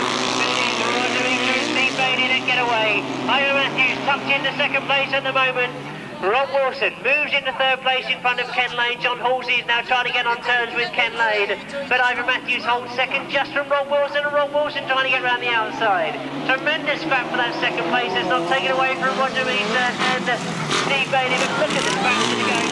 [SPEAKER 3] Roger Measor and Steve Bailey that get away. Ivor Matthews tucked into second place at the moment. Rob Wilson moves into 3rd place in front of Ken Lane. John Halsey is now trying to get on turns with Ken Lane, but Ivor Matthews holds 2nd just from Rob Wilson, and Rob Wilson trying to get around the outside. Tremendous spat for that 2nd place. It's not taken away from Roger Measor and Steve Bailey, but look at the spat that are going on.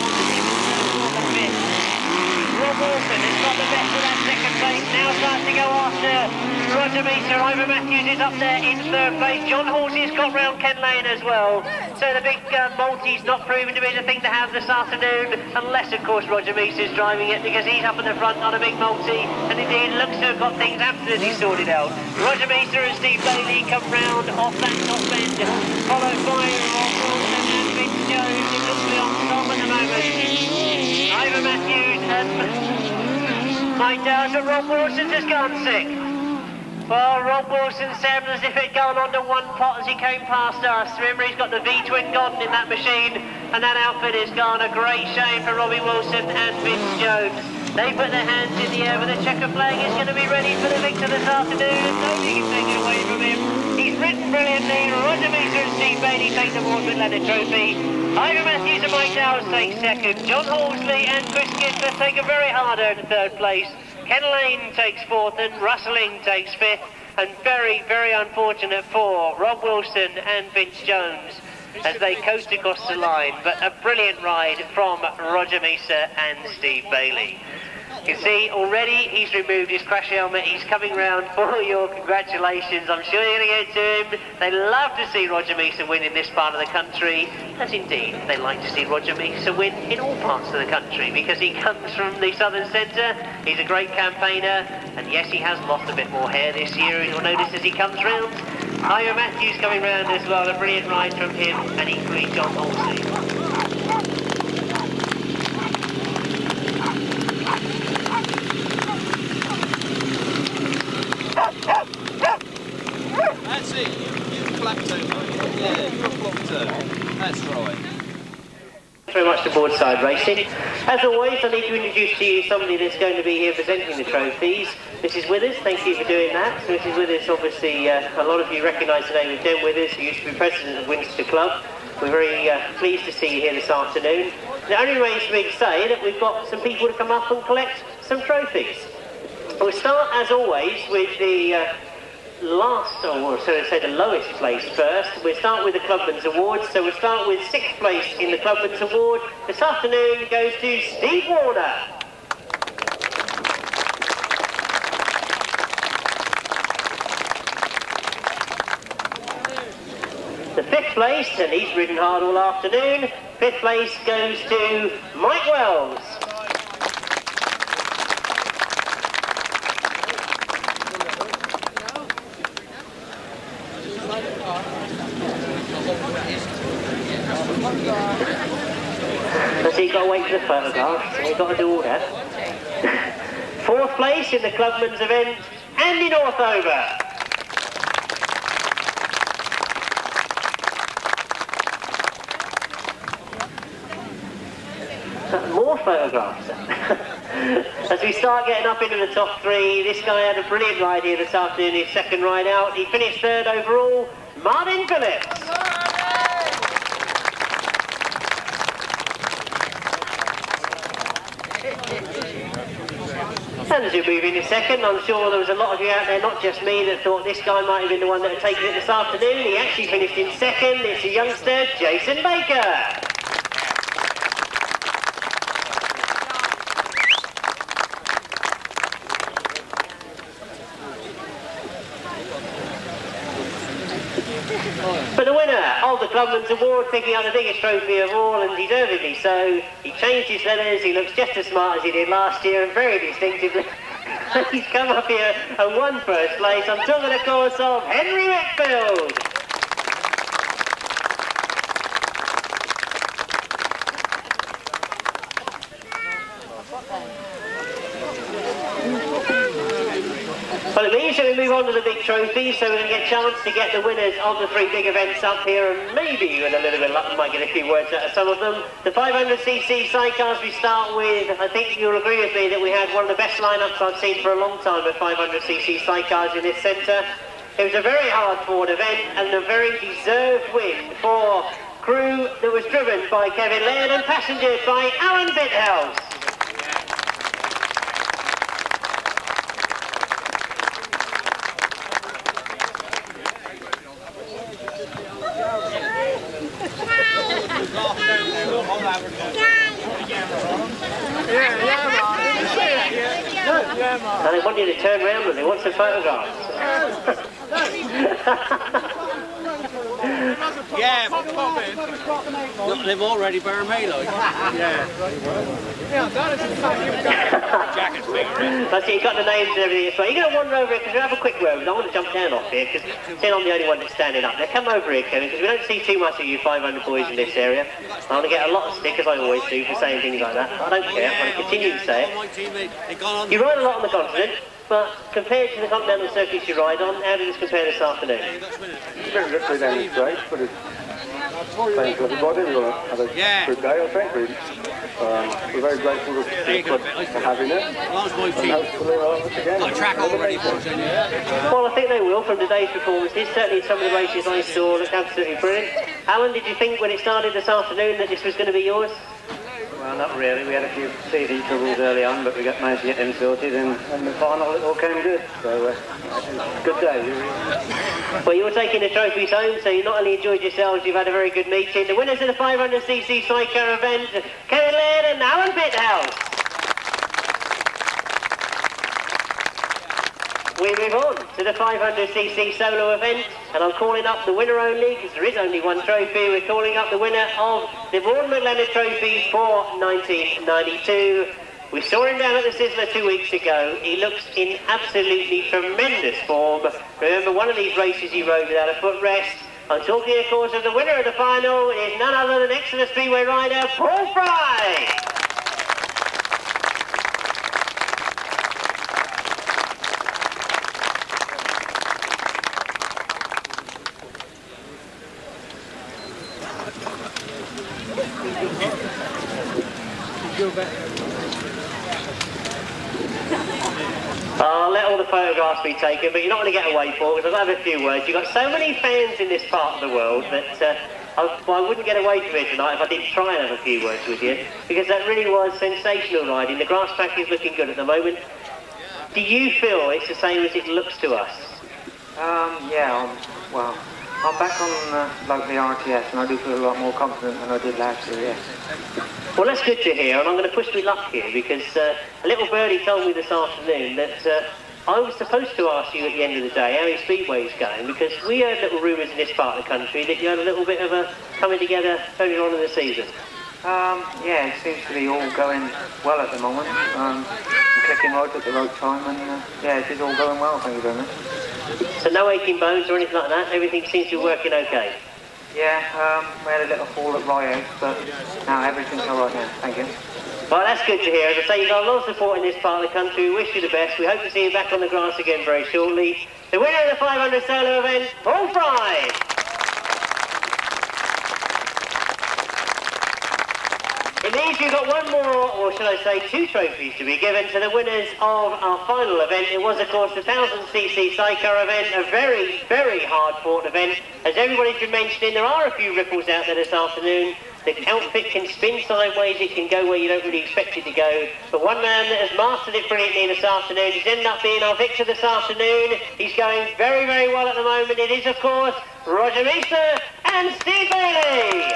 [SPEAKER 3] Rob Wilson has got the best of that 2nd place, now starts to go after Roger Measor. Ivor Matthews is up there in 3rd place. John Halsey has got round Ken Lane as well. So the big multi's not proven to be the thing to have this afternoon, unless of course Roger Measor is driving it, because he's up in the front on a big multi, and indeed looks to have got things absolutely sorted out. Roger Measor and Steve Bailey come round off that top end, followed by Rob Wilson and Vince Jones, who looks to be on top at the moment. Ivor Matthews and Mike Dowes, but Rob Wilson has gone 6th. Well, Rob Wilson sounded as if he'd gone under one pot as he came past us. Remember, he's got the V-twin gone in that machine, and that outfit has gone. A great shame for Robbie Wilson and Vince Jones. They put their hands in the air, but the checker flag is going to be ready for the victor this afternoon, and nobody can take it away from him. He's ridden brilliantly. Roger Measor and Steve Bailey take the Wardman Leonard Trophy. Ivor Matthews and Mike Dowes take 2nd. John Halsey and Chris Gisler take a very hard-earned 3rd place. Ken Lane takes 4th, and Russelling takes 5th, and very, very unfortunate for Rob Wilson and Vince Jones as they coast across the line, but a brilliant ride from Roger Measor and Steve Bailey. You can see already he's removed his crash helmet. He's coming round for your congratulations. I'm sure you're going to get to him. They love to see Roger Measor win in this part of the country, as indeed they like to see Roger Measor win in all parts of the country, because he comes from the southern centre. He's a great campaigner, and yes, he has lost a bit more hair this year, you'll notice as he comes round. Ivor Matthews coming round as well, a brilliant ride from him, and equally John Halsey.
[SPEAKER 2] That's it, you clapped over. Yeah, you're flopped over. That's right.
[SPEAKER 3] Thanks very much to Boardside Racing. As always, I need to introduce to you somebody that's going to be here presenting the trophies. Mrs. Withers, thank you for doing that. So Mrs. Withers, obviously, a lot of you recognise the name of Den Withers, who used to be president of Winchester Club. We're very pleased to see you here this afternoon. It only remains for me to say that we've got some people to come up and collect some trophies. We'll start, as always, with the last, or so to say the lowest place first. We'll start with the Clubman's Award. So we'll start with 6th place in the Clubman's Award. This afternoon goes to Steve Warner. The 5th place, and he's ridden hard all afternoon, 5th place goes to Mike Wells. So you've got to wait for the photograph, so you've got to do all that. 4th place in the Clubman's event, Andy Northover. More photographs. As we start getting up into the top 3, this guy had a brilliant ride here this afternoon, his 2nd ride out. He finished 3rd overall, Martin Phillips. And as we move into 2nd, I'm sure there was a lot of you out there, not just me, that thought this guy might have been the one that had taken it this afternoon. He actually finished in 2nd. It's a youngster, Jason Baker. But the winner of the Clubman's Award, picking up the biggest trophy of all, and deservedly so, he changed his leathers, he looks just as smart as he did last year, and very distinctively. He's come up here and won 1st place. I'm talking, of course, of Henry Whitfield. Well, it means that we move on to the big trophies, so we can get a chance to get the winners of the 3 big events up here, and maybe with a little bit of luck we might get a few words out of some of them. The 500cc sidecars we start with. I think you'll agree with me that we had one of the best lineups I've seen for a long time of 500cc sidecars in this centre. It was a very hard-fought event and a very deserved win for crew that was driven by Kevin Laird and passengered by Alan Bithouse. And they want you to turn around and they want some photographs.
[SPEAKER 2] Yeah, but they've already burned me, like. Yeah.
[SPEAKER 3] That's it, you've got the names and everything as well. You're going to wander over here because we have a quick word. I want to jump down off here because then I'm the only one that's standing up there. Come over here, Kevin, because we don't see too much of you 500 boys in this area. I want to get a lot of stick, as I always do, for saying things like that. I don't care, I'm going to continue to say it. You ride a lot on the continent, but compared to the continental circuits you ride on, how did this compare this afternoon?
[SPEAKER 5] Very literally down the straight, but it's thanks to everybody. We all had a good day, I think. We're very grateful for having it. And hopefully again.
[SPEAKER 2] Got a track already,
[SPEAKER 3] Well, I think they will from today's performances. Certainly some of the races I saw looked absolutely brilliant. Alan, did you think when it started this afternoon that this was going to be yours?
[SPEAKER 6] Well, not really. We had a few CD troubles early on, but we managed to get them sorted, and the final it all came good. So, it was a good day.
[SPEAKER 3] Well, you're taking the trophies home, so you not only enjoyed yourselves, you've had a very good meeting. The winners of the 500cc sidecar event, Kevin Laird and Alan Bithouse. We move on to the 500cc solo event, and I'm calling up the winner only, because there is only one trophy. We're calling up the winner of the MAUND McLEONARDS Trophy for 1992. We saw him down at the Sizzler 2 weeks ago. He looks in absolutely tremendous form. Remember, one of these races he rode without a footrest. I'm talking, of course, of the winner of the final. It is none other than Exeter Speedway rider Paul Fry. I'll let all the photographs be taken, but you're not going to get away for because I'll have a few words. You've got so many fans in this part of the world that I wouldn't get away from it tonight if I didn't try and have a few words with you, because that really was sensational riding. The grass track is looking good at the moment. Do you feel it's the same as it looks to us?
[SPEAKER 6] Yeah, I'm back on like the RTS, and I do feel a lot more confident than I did last year, yes.
[SPEAKER 3] Well, that's good to hear, and I'm going to push my luck here, because a little birdie told me this afternoon that I was supposed to ask you at the end of the day how your speedway's going, because we heard little rumours in this part of the country that you had a little bit of a coming together earlier on in the season.
[SPEAKER 6] Yeah, it seems to be all going well at the moment. I'm clicking right at the right time, and yeah, it is all going well, thank you very much.
[SPEAKER 3] So no aching bones or anything like that? Everything seems to be working okay?
[SPEAKER 6] Yeah, we had a little fall at Rye, but now everything's all right now, thank you.
[SPEAKER 3] Well, that's good to hear. As I say, you've got a lot of support in this part of the country. We wish you the best. We hope to see you back on the grass again very shortly. The winner of the 500 solo event, Paul Fry. It means we've got one more, or shall I say, two trophies to be given to the winners of our final event. It was, of course, the 1000cc sidecar event, a very, very hard-fought event. As everybody's been mentioning, there are a few ripples out there this afternoon. The outfit can spin sideways, it can go where you don't really expect it to go. But one man that has mastered it brilliantly this afternoon, he's ended up being our victor this afternoon. He's going very, very well at the moment. It is, of course, Roger Measor and Steve Bailey.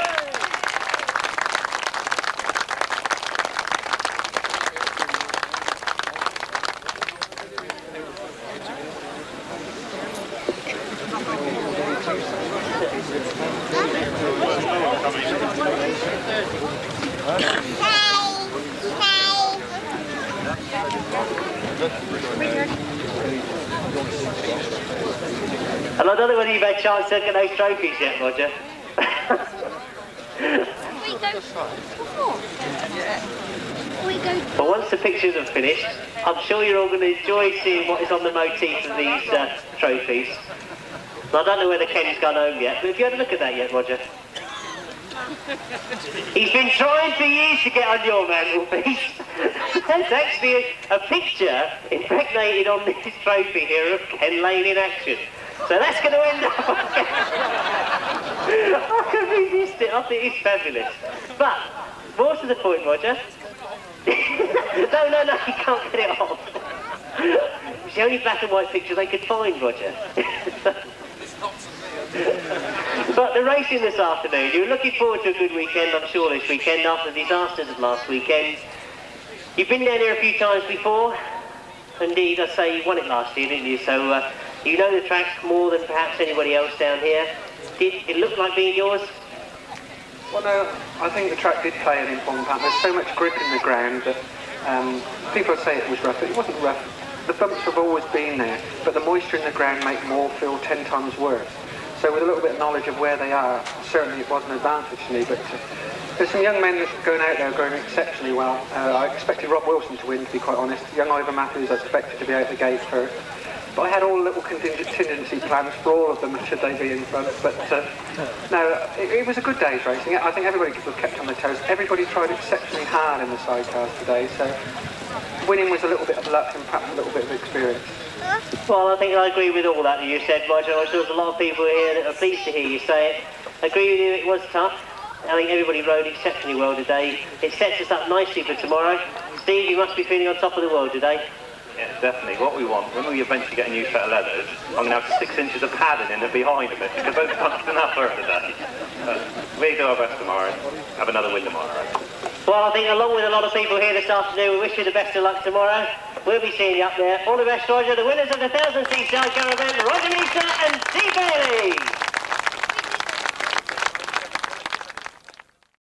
[SPEAKER 3] And I don't know whether you've had a chance to look at those trophies yet, Roger. But once the pictures are finished, I'm sure you're all going to enjoy seeing what is on the motif of these trophies. And I don't know whether Ken's gone home yet, but have you had a look at that yet, Roger? He's been trying for years to get on your mantelpiece. There's actually a picture impregnated on this trophy here of Ken Lane in action. So that's going to end up... I can resist it, I think it's fabulous. But, more to the point, Roger. No, you can't get it off. It's the only black and white picture they could find, Roger. But the racing this afternoon, you're looking forward to a good weekend, I'm sure, this weekend, after the disasters of last weekend. You've been down here a few times before. Indeed, I say you won it last year, didn't you? So you know the track more than perhaps anybody else down here. Did it look like being yours?
[SPEAKER 6] Well, no, I think the track did play an important part. There's so much grip in the ground that people say it was rough. It wasn't rough. The bumps have always been there, but the moisture in the ground make them all feel 10 times worse. So with a little bit of knowledge of where they are, certainly it was an advantage to me, but there's some young men going out there going exceptionally well. I expected Rob Wilson to win, to be quite honest. Young Ivor Matthews I expected to be out the gate first. But I had all little contingency plans for all of them, should they be in front. But no, it was a good day's racing. I think everybody was kept on their toes. Everybody tried exceptionally hard in the sidecars today, so winning was a little bit of luck and perhaps a little bit of experience.
[SPEAKER 3] Well, I think I agree with all that you said, Roger. I'm sure there's a lot of people here that are pleased to hear you say it. I agree with you, it was tough. I think everybody rode exceptionally well today. It sets us up nicely for tomorrow. Steve, you must be feeling on top of the world today.
[SPEAKER 7] Yeah, definitely. What we want, when we eventually get a new set of leathers, I'm going to have 6 inches of padding in the behind of it, because those aren't enough for today. We do our best tomorrow. Have another win tomorrow.
[SPEAKER 3] Well, I think along with a lot of people here this afternoon, we wish you the best of luck tomorrow. We'll be seeing you up there. All the best, Roger. The winners of the 1000cc sidecar event, Roger Measor and Steve Bailey.